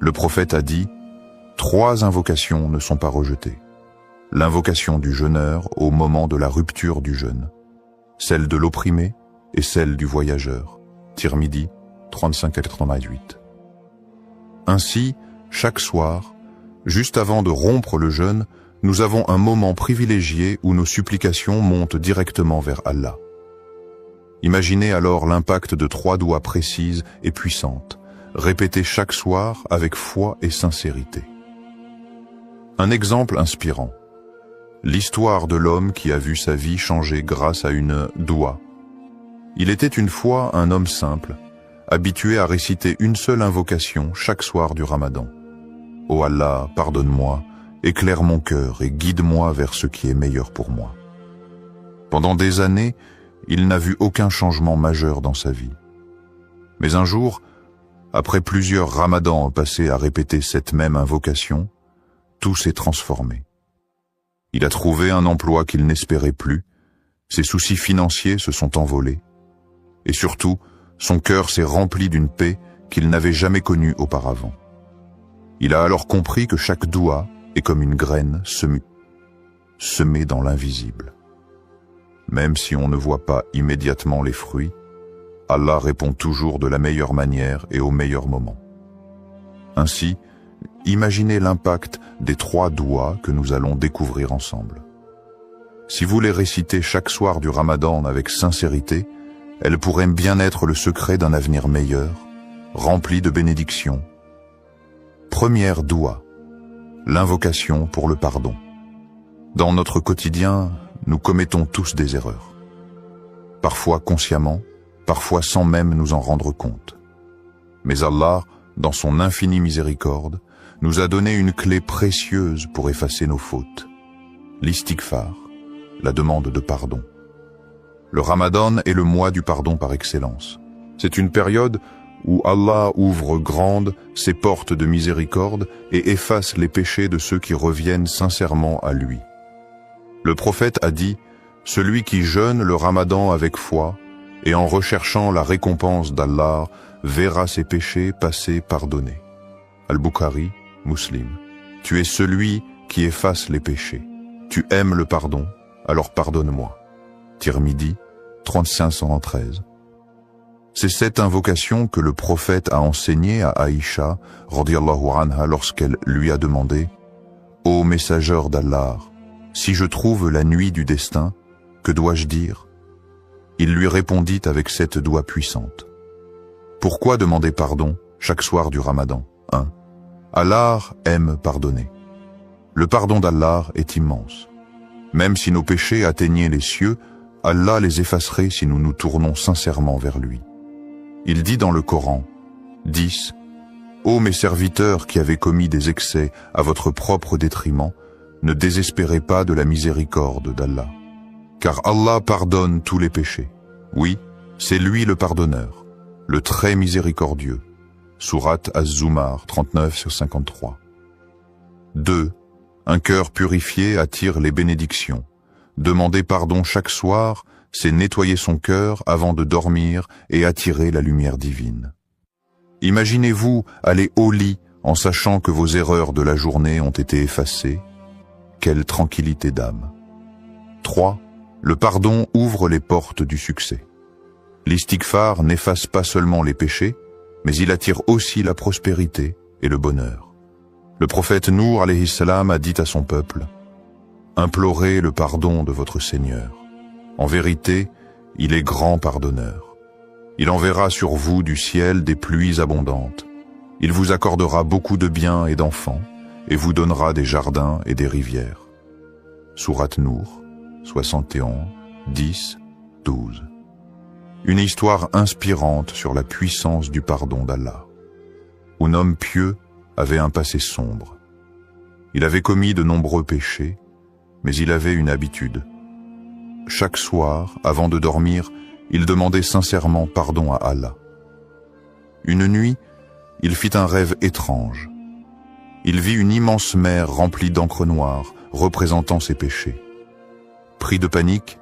Le prophète a dit « 3 invocations ne sont pas rejetées. L'invocation du jeûneur au moment de la rupture du jeûne, celle de l'opprimé et celle du voyageur. » Tirmidhi 35-88. Ainsi, chaque soir, juste avant de rompre le jeûne, nous avons un moment privilégié où nos supplications montent directement vers Allah. Imaginez alors l'impact de 3 doigts précises et puissantes, répétées chaque soir avec foi et sincérité. Un exemple inspirant. L'histoire de l'homme qui a vu sa vie changer grâce à une doua. Il était une fois un homme simple, habitué à réciter une seule invocation chaque soir du Ramadan. « Ô Allah, pardonne-moi, éclaire mon cœur et guide-moi vers ce qui est meilleur pour moi. » Pendant des années, il n'a vu aucun changement majeur dans sa vie. Mais un jour, après plusieurs ramadans passés à répéter cette même invocation, tout s'est transformé. Il a trouvé un emploi qu'il n'espérait plus, ses soucis financiers se sont envolés, et surtout, son cœur s'est rempli d'une paix qu'il n'avait jamais connue auparavant. Il a alors compris que chaque doua est comme une graine semée dans l'invisible. Même si on ne voit pas immédiatement les fruits, Allah répond toujours de la meilleure manière et au meilleur moment. Ainsi, imaginez l'impact des 3 douas que nous allons découvrir ensemble. Si vous les récitez chaque soir du Ramadan avec sincérité, elles pourraient bien être le secret d'un avenir meilleur, rempli de bénédictions. Première doua, l'invocation pour le pardon. Dans notre quotidien, nous commettons tous des erreurs. Parfois consciemment, parfois sans même nous en rendre compte. Mais Allah, dans son infinie miséricorde, nous a donné une clé précieuse pour effacer nos fautes. L'istighfar, la demande de pardon. Le Ramadan est le mois du pardon par excellence. C'est une période où Allah ouvre grandes ses portes de miséricorde et efface les péchés de ceux qui reviennent sincèrement à lui. Le prophète a dit « Celui qui jeûne le Ramadan avec foi et en recherchant la récompense d'Allah verra ses péchés passés pardonnés. » Al-Bukhari, Muslim. Tu es celui qui efface les péchés. Tu aimes le pardon, alors pardonne-moi. Tirmidhi 3513. C'est cette invocation que le prophète a enseignée à Aïcha, radiyallahu anha, lorsqu'elle lui a demandé « Ô messageur d'Allah, si je trouve la nuit du destin, que dois-je dire ?» Il lui répondit avec cette doua puissante. Pourquoi demander pardon chaque soir du Ramadan? 1. Allah aime pardonner. Le pardon d'Allah est immense. Même si nos péchés atteignaient les cieux, Allah les effacerait si nous nous tournons sincèrement vers lui. Il dit dans le Coran, 10. Ô mes serviteurs qui avez commis des excès à votre propre détriment, ne désespérez pas de la miséricorde d'Allah. Car Allah pardonne tous les péchés. Oui, c'est lui le pardonneur, le très miséricordieux. Sourate Az-Zumar 39-53. 2. Un cœur purifié attire les bénédictions. Demander pardon chaque soir, c'est nettoyer son cœur avant de dormir et attirer la lumière divine. Imaginez-vous aller au lit en sachant que vos erreurs de la journée ont été effacées. Quelle tranquillité d'âme. 3. Le pardon ouvre les portes du succès. L'istighfar n'efface pas seulement les péchés, mais il attire aussi la prospérité et le bonheur. Le prophète Nour alayhi salam a dit à son peuple: « Implorez le pardon de votre Seigneur. En vérité, il est grand pardonneur. Il enverra sur vous du ciel des pluies abondantes. Il vous accordera beaucoup de biens et d'enfants, et vous donnera des jardins et des rivières. » Sourate Nour, 71, 10, 12. Une histoire inspirante sur la puissance du pardon d'Allah. Un homme pieux avait un passé sombre. Il avait commis de nombreux péchés, mais il avait une habitude. Chaque soir, avant de dormir, il demandait sincèrement pardon à Allah. Une nuit, il fit un rêve étrange. Il vit une immense mer remplie d'encre noire, représentant ses péchés. Pris de panique,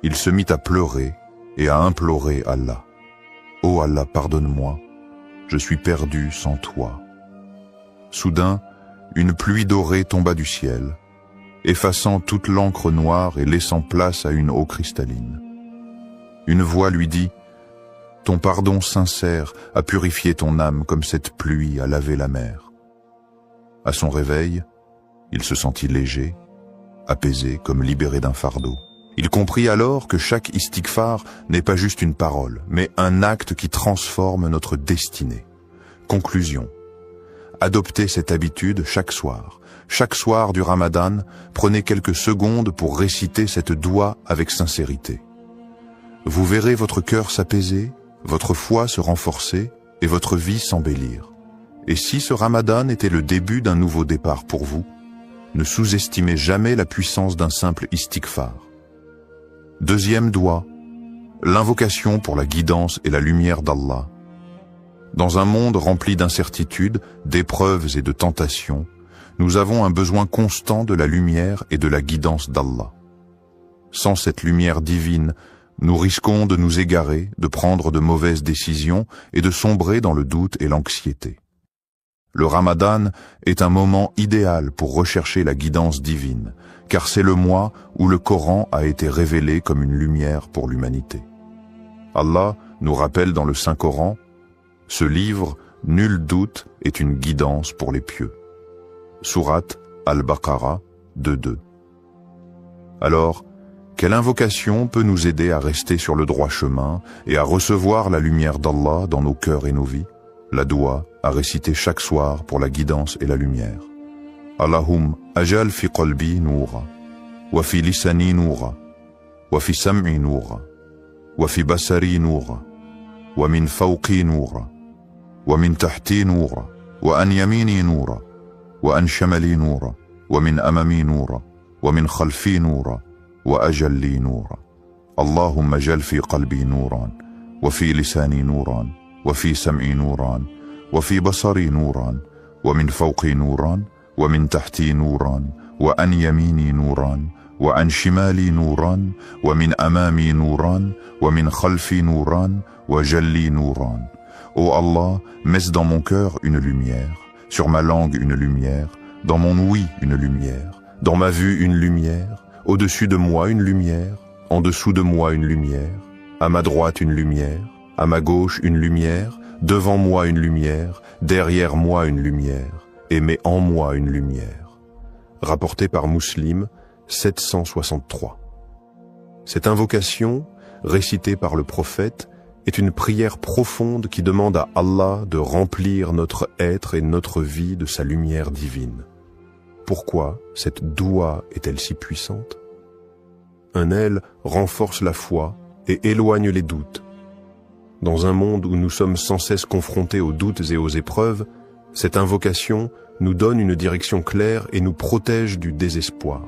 il se mit à pleurer et à implorer Allah. « Ô Allah, pardonne-moi, je suis perdu sans toi. » Soudain, une pluie dorée tomba du ciel, effaçant toute l'encre noire et laissant place à une eau cristalline. Une voix lui dit: « Ton pardon sincère a purifié ton âme comme cette pluie a lavé la mer. » À son réveil, il se sentit léger, apaisé comme libéré d'un fardeau. Il comprit alors que chaque istighfar n'est pas juste une parole, mais un acte qui transforme notre destinée. Conclusion. Adoptez cette habitude chaque soir. Chaque soir du Ramadan, prenez quelques secondes pour réciter cette doua avec sincérité. Vous verrez votre cœur s'apaiser, votre foi se renforcer et votre vie s'embellir. Et si ce Ramadan était le début d'un nouveau départ pour vous, ne sous-estimez jamais la puissance d'un simple istighfar. Deuxième doua, l'invocation pour la guidance et la lumière d'Allah. Dans un monde rempli d'incertitudes, d'épreuves et de tentations, nous avons un besoin constant de la lumière et de la guidance d'Allah. Sans cette lumière divine, nous risquons de nous égarer, de prendre de mauvaises décisions et de sombrer dans le doute et l'anxiété. Le Ramadan est un moment idéal pour rechercher la guidance divine, car c'est le mois où le Coran a été révélé comme une lumière pour l'humanité. Allah nous rappelle dans le Saint-Coran: « Ce livre, nul doute, est une guidance pour les pieux. » Sourate Al-Baqarah 2.2. Alors, quelle invocation peut nous aider à rester sur le droit chemin et à recevoir la lumière d'Allah dans nos cœurs et nos vies? La doua à réciter chaque soir pour la guidance et la lumière. Allahum ajal fi qalbi noura, wa fi lisani noura, wa fi sam'i noura, wa fi basari noura, wa min fawqi noura, wa min tahti noura, wa an yamini noura, wa an shamali noura, wa min amami noura, wa min khalfi noura, wa ajalli noura. Allahumma ajal fi qalbi nouran, wa fi lisani nouran, وفي سمعي نوران وفي بصري نوران ومن فوقي نوران ومن تحتي نوران وعن يميني نوران وعن شمالي نوران ومن أمامي نوران ومن خلفي نوران وجلي نوران. Ô Allah, mets dans mon cœur une lumière, sur ma langue une lumière, dans mon ouïe une lumière, dans ma vue une lumière, au-dessus de moi une lumière, en dessous de moi une lumière, à ma droite une lumière, à ma gauche une lumière, devant moi une lumière, derrière moi une lumière, et mets en moi une lumière. Rapporté par Muslim, 763. Cette invocation, récitée par le prophète, est une prière profonde qui demande à Allah de remplir notre être et notre vie de sa lumière divine. Pourquoi cette doua est-elle si puissante? Elle renforce la foi et éloigne les doutes. Dans un monde où nous sommes sans cesse confrontés aux doutes et aux épreuves, cette invocation nous donne une direction claire et nous protège du désespoir.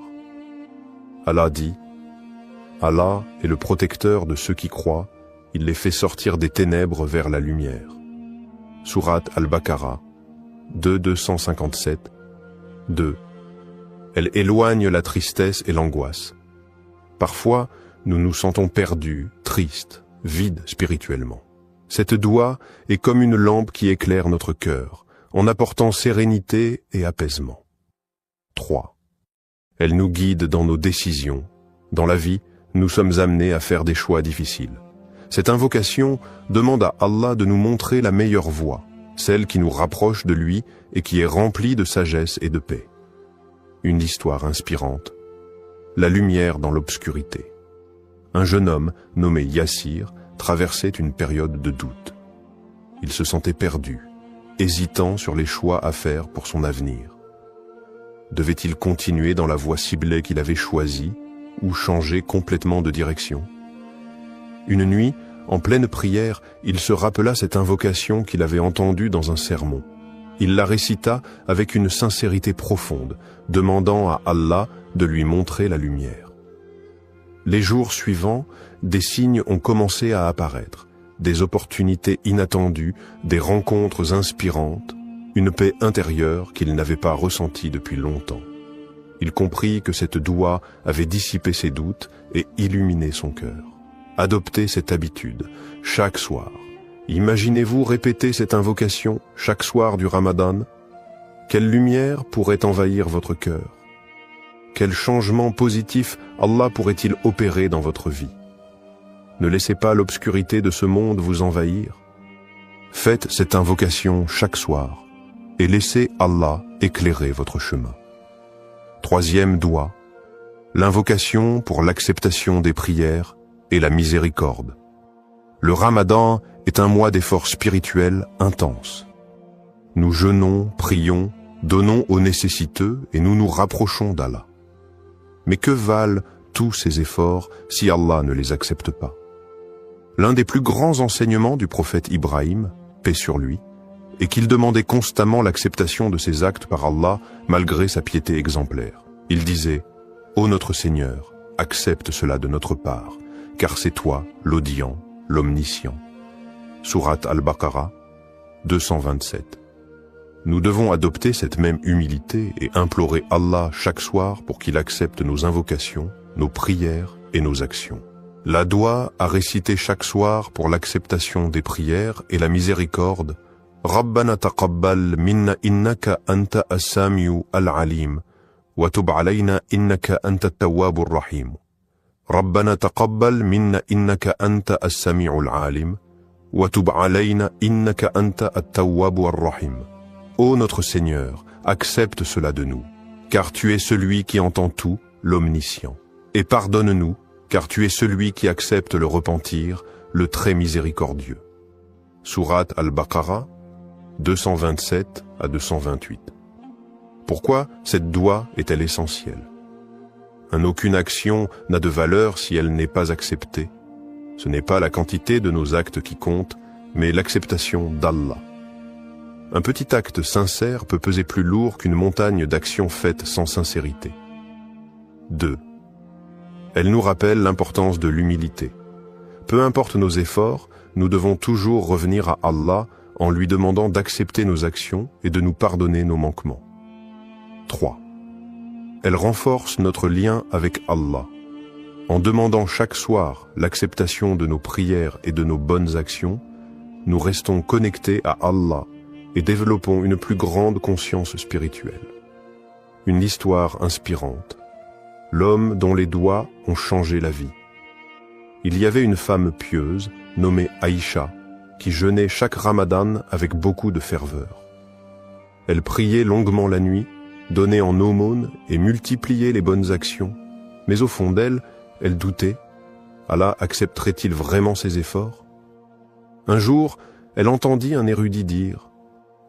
Allah dit: « Allah est le protecteur de ceux qui croient, il les fait sortir des ténèbres vers la lumière. » Sourate Al-Baqarah 2.257 2. Elle éloigne la tristesse et l'angoisse. Parfois, nous nous sentons perdus, tristes, vide spirituellement. Cette doua est comme une lampe qui éclaire notre cœur, en apportant sérénité et apaisement. 3. Elle nous guide dans nos décisions, dans la vie, Nous sommes amenés à faire des choix difficiles. Cette invocation demande à Allah de nous montrer la meilleure voie, celle qui nous rapproche de lui et qui est remplie de sagesse et de paix. Une histoire inspirante. La lumière dans l'obscurité. Un jeune homme nommé Yassir traversait une période de doute. Il se sentait perdu, hésitant sur les choix à faire pour son avenir. Devait-il continuer dans la voie ciblée qu'il avait choisie ou changer complètement de direction? Une nuit, en pleine prière, il se rappela cette invocation qu'il avait entendue dans un sermon. Il la récita avec une sincérité profonde, demandant à Allah de lui montrer la lumière. Les jours suivants, des signes ont commencé à apparaître, des opportunités inattendues, des rencontres inspirantes, une paix intérieure qu'il n'avait pas ressentie depuis longtemps. Il comprit que cette doua avait dissipé ses doutes et illuminé son cœur. Adoptez cette habitude, chaque soir. Imaginez-vous répéter cette invocation chaque soir du Ramadan. Quelle lumière pourrait envahir votre cœur? Quel changement positif Allah pourrait-il opérer dans votre vie? Ne laissez pas l'obscurité de ce monde vous envahir. Faites cette invocation chaque soir et laissez Allah éclairer votre chemin. Troisième doua, l'invocation pour l'acceptation des prières et la miséricorde. Le Ramadan est un mois d'efforts spirituels intenses. Nous jeûnons, prions, donnons aux nécessiteux et nous nous rapprochons d'Allah. Mais que valent tous ces efforts si Allah ne les accepte pas? L'un des plus grands enseignements du prophète Ibrahim, paix sur lui, est qu'il demandait constamment l'acceptation de ses actes par Allah malgré sa piété exemplaire. Il disait « Ô notre Seigneur, accepte cela de notre part, car c'est toi l'audient, l'omniscient. » Sourate Al-Baqarah, 227. Nous devons adopter cette même humilité et implorer Allah chaque soir pour qu'il accepte nos invocations, nos prières et nos actions. La doua à réciter chaque soir pour l'acceptation des prières et la miséricorde. Rabbana taqabbal minna innaka anta as-sami'u al-alim wa tub alayna innaka anta at-tawwabur rahim. Rabbana taqabbal minna innaka anta as-sami'u al-alim wa tub alayna innaka anta at-tawwabur rahim. Ô notre Seigneur, accepte cela de nous, car tu es celui qui entend tout, l'omniscient. Et pardonne-nous, car tu es celui qui accepte le repentir, le très miséricordieux. Sourate Al-Baqarah, 227 à 228. Pourquoi cette doua est-elle essentielle? Aucune action n'a de valeur si elle n'est pas acceptée. Ce n'est pas la quantité de nos actes qui compte, mais l'acceptation d'Allah. Un petit acte sincère peut peser plus lourd qu'une montagne d'actions faites sans sincérité. 2. Elle nous rappelle l'importance de l'humilité. Peu importe nos efforts, nous devons toujours revenir à Allah en lui demandant d'accepter nos actions et de nous pardonner nos manquements. 3. Elle renforce notre lien avec Allah. En demandant chaque soir l'acceptation de nos prières et de nos bonnes actions, nous restons connectés à Allah et développons une plus grande conscience spirituelle. Une histoire inspirante. L'homme dont les doigts ont changé la vie. Il y avait une femme pieuse, nommée Aïcha, qui jeûnait chaque Ramadan avec beaucoup de ferveur. Elle priait longuement la nuit, donnait en aumône et multipliait les bonnes actions, mais au fond d'elle, elle doutait. Allah accepterait-il vraiment ses efforts? Un jour, elle entendit un érudit dire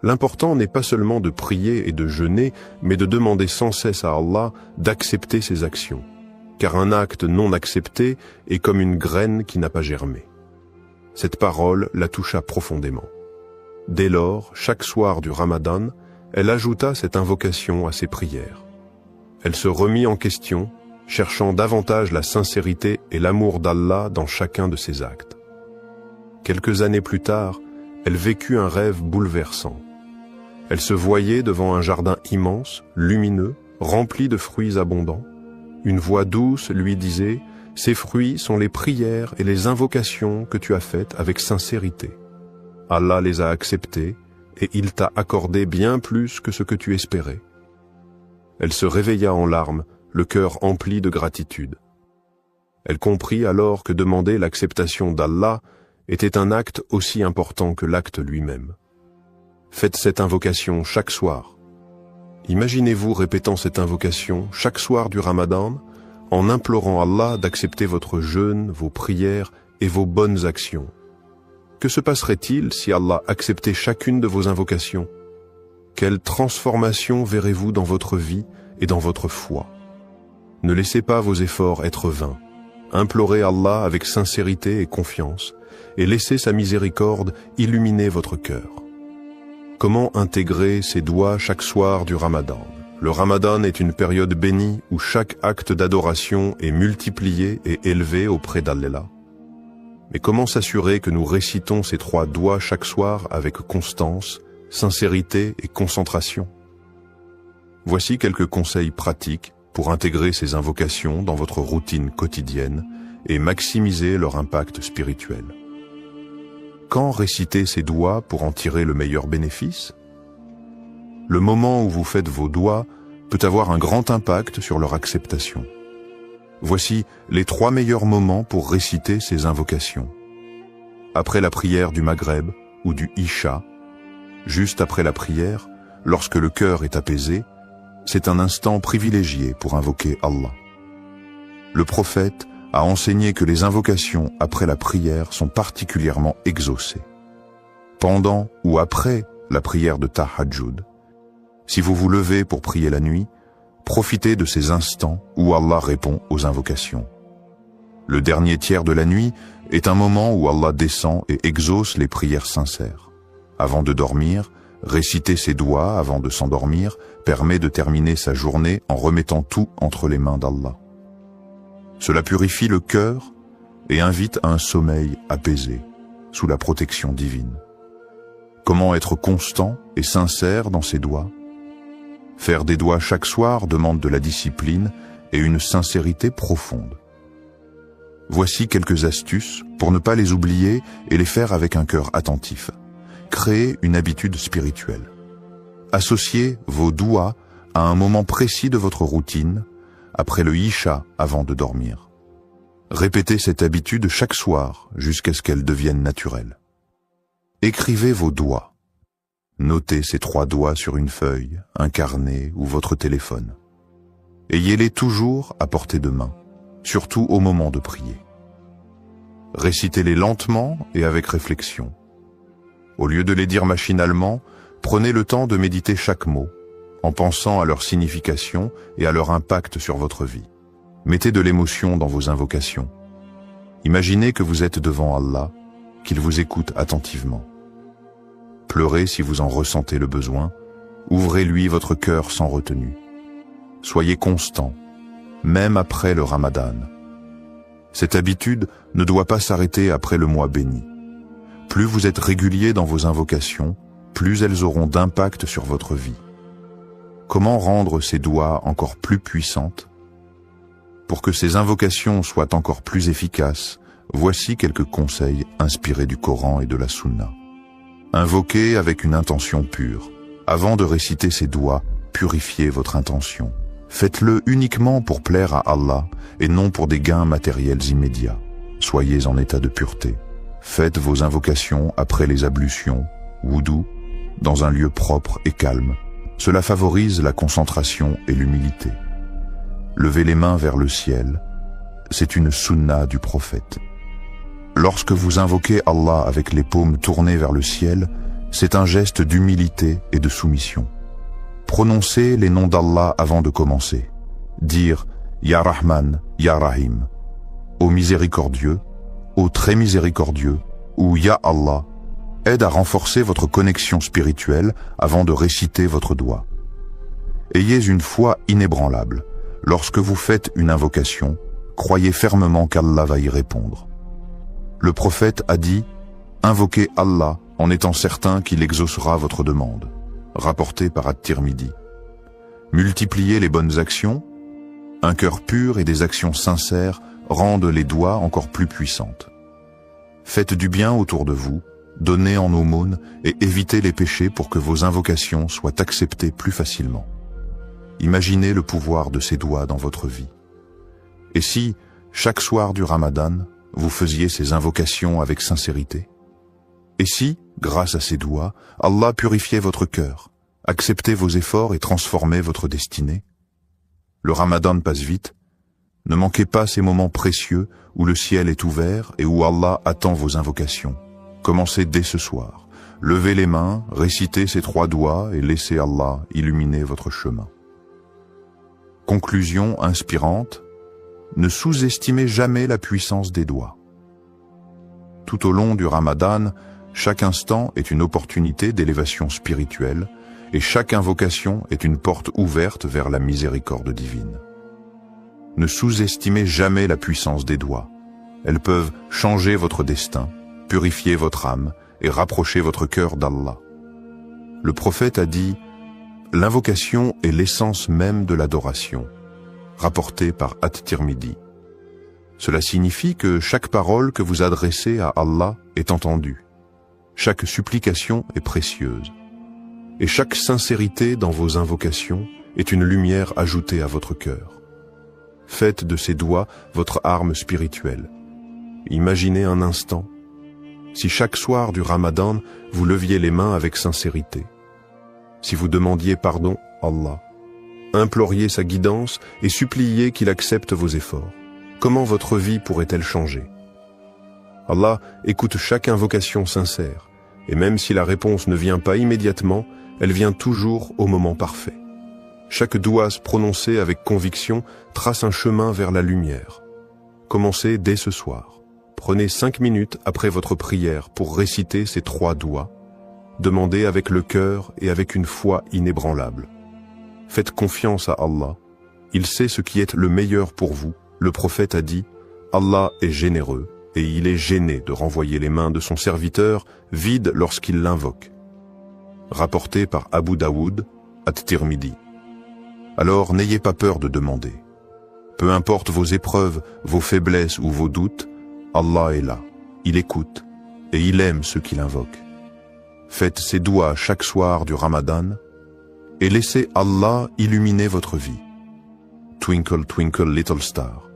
« L'important n'est pas seulement de prier et de jeûner, mais de demander sans cesse à Allah d'accepter ses actions, car un acte non accepté est comme une graine qui n'a pas germé. » Cette parole la toucha profondément. Dès lors, chaque soir du Ramadan, elle ajouta cette invocation à ses prières. Elle se remit en question, cherchant davantage la sincérité et l'amour d'Allah dans chacun de ses actes. Quelques années plus tard, elle vécut un rêve bouleversant. Elle se voyait devant un jardin immense, lumineux, rempli de fruits abondants. Une voix douce lui disait « Ces fruits sont les prières et les invocations que tu as faites avec sincérité. Allah les a acceptées et il t'a accordé bien plus que ce que tu espérais. » Elle se réveilla en larmes, le cœur empli de gratitude. Elle comprit alors que demander l'acceptation d'Allah était un acte aussi important que l'acte lui-même. Faites cette invocation chaque soir. Imaginez-vous répétant cette invocation chaque soir du Ramadan en implorant Allah d'accepter votre jeûne, vos prières et vos bonnes actions. Que se passerait-il si Allah acceptait chacune de vos invocations? Quelle transformation verrez-vous dans votre vie et dans votre foi? Ne laissez pas vos efforts être vains. Implorez Allah avec sincérité et confiance, et laissez sa miséricorde illuminer votre cœur. Comment intégrer ces doigts chaque soir du Ramadan? Le Ramadan est une période bénie où chaque acte d'adoration est multiplié et élevé auprès d'Allah. Mais comment s'assurer que nous récitons ces 3 doigts chaque soir avec constance, sincérité et concentration? Voici quelques conseils pratiques pour intégrer ces invocations dans votre routine quotidienne et maximiser leur impact spirituel. Quand réciter ces doigts pour en tirer le meilleur bénéfice? Le moment où vous faites vos doigts peut avoir un grand impact sur leur acceptation. Voici les 3 meilleurs moments pour réciter ces invocations. Après la prière du Maghreb ou du Isha, juste après la prière, lorsque le cœur est apaisé, c'est un instant privilégié pour invoquer Allah. Le prophète a enseigné que les invocations après la prière sont particulièrement exaucées. Pendant ou après la prière de Tahajjud, si vous vous levez pour prier la nuit, profitez de ces instants où Allah répond aux invocations. Le dernier tiers de la nuit est un moment où Allah descend et exauce les prières sincères. Avant de dormir, réciter ses doigts avant de s'endormir permet de terminer sa journée en remettant tout entre les mains d'Allah. Cela purifie le cœur et invite à un sommeil apaisé, sous la protection divine. Comment être constant et sincère dans ses doigts? Faire des doigts chaque soir demande de la discipline et une sincérité profonde. Voici quelques astuces pour ne pas les oublier et les faire avec un cœur attentif. Créez une habitude spirituelle. Associez vos doigts à un moment précis de votre routine, après le Isha avant de dormir. Répétez cette habitude chaque soir jusqu'à ce qu'elle devienne naturelle. Écrivez vos doigts. Notez ces 3 doigts sur une feuille, un carnet ou votre téléphone. Ayez-les toujours à portée de main, surtout au moment de prier. Récitez-les lentement et avec réflexion. Au lieu de les dire machinalement, prenez le temps de méditer chaque mot, en pensant à leur signification et à leur impact sur votre vie. Mettez de l'émotion dans vos invocations. Imaginez que vous êtes devant Allah, qu'il vous écoute attentivement. Pleurez si vous en ressentez le besoin, ouvrez-lui votre cœur sans retenue. Soyez constant, même après le Ramadan. Cette habitude ne doit pas s'arrêter après le mois béni. Plus vous êtes régulier dans vos invocations, plus elles auront d'impact sur votre vie. Comment rendre ces doigts encore plus puissantes? Pour que ces invocations soient encore plus efficaces, voici quelques conseils inspirés du Coran et de la Sunna. Invoquez avec une intention pure. Avant de réciter ces doigts, purifiez votre intention. Faites-le uniquement pour plaire à Allah et non pour des gains matériels immédiats. Soyez en état de pureté. Faites vos invocations après les ablutions, wudu, dans un lieu propre et calme. Cela favorise la concentration et l'humilité. Levez les mains vers le ciel. C'est une sunna du prophète. Lorsque vous invoquez Allah avec les paumes tournées vers le ciel, c'est un geste d'humilité et de soumission. Prononcez les noms d'Allah avant de commencer. Dire « Ya Rahman, Ya Rahim » ô miséricordieux, ô très miséricordieux, ou Ya Allah, aide à renforcer votre connexion spirituelle avant de réciter votre doigt. Ayez une foi inébranlable. Lorsque vous faites une invocation, croyez fermement qu'Allah va y répondre. Le prophète a dit « Invoquez Allah en étant certain qu'il exaucera votre demande », rapporté par At-Tirmidhi. Multipliez les bonnes actions. Un cœur pur et des actions sincères rendent les doigts encore plus puissantes. Faites du bien autour de vous, donnez en aumône et évitez les péchés pour que vos invocations soient acceptées plus facilement. Imaginez le pouvoir de ces doigts dans votre vie. Et si, chaque soir du Ramadan, vous faisiez ces invocations avec sincérité? Et si, grâce à ces doigts, Allah purifiait votre cœur, acceptait vos efforts et transformait votre destinée? Le Ramadan passe vite. Ne manquez pas ces moments précieux où le ciel est ouvert et où Allah attend vos invocations. Commencez dès ce soir. Levez les mains, récitez ces 3 doigts et laissez Allah illuminer votre chemin. Conclusion inspirante. Ne sous-estimez jamais la puissance des doigts. Tout au long du Ramadan, chaque instant est une opportunité d'élévation spirituelle et chaque invocation est une porte ouverte vers la miséricorde divine. Ne sous-estimez jamais la puissance des doigts. Elles peuvent changer votre destin, purifier votre âme et rapprocher votre cœur d'Allah. Le prophète a dit « L'invocation est l'essence même de l'adoration », rapporté par At-Tirmidhi. Cela signifie que chaque parole que vous adressez à Allah est entendue. Chaque supplication est précieuse. Et chaque sincérité dans vos invocations est une lumière ajoutée à votre cœur. Faites de ces doigts votre arme spirituelle. Imaginez un instant, si chaque soir du Ramadan, vous leviez les mains avec sincérité, si vous demandiez pardon à Allah, imploriez sa guidance et suppliez qu'il accepte vos efforts, comment votre vie pourrait-elle changer? Allah écoute chaque invocation sincère, et même si la réponse ne vient pas immédiatement, elle vient toujours au moment parfait. Chaque doigt prononcé avec conviction trace un chemin vers la lumière. Commencez dès ce soir. Prenez 5 minutes après votre prière pour réciter ces 3 doigts. Demandez avec le cœur et avec une foi inébranlable. Faites confiance à Allah. Il sait ce qui est le meilleur pour vous. Le prophète a dit « Allah est généreux et il est gêné de renvoyer les mains de son serviteur vides lorsqu'il l'invoque. » Rapporté par Abu Daoud, At-Tirmidhi. Alors n'ayez pas peur de demander. Peu importe vos épreuves, vos faiblesses ou vos doutes, Allah est là, il écoute et il aime ceux qui l'invoquent. Faites ces doigts chaque soir du Ramadan et laissez Allah illuminer votre vie. Twinkle, twinkle, little star.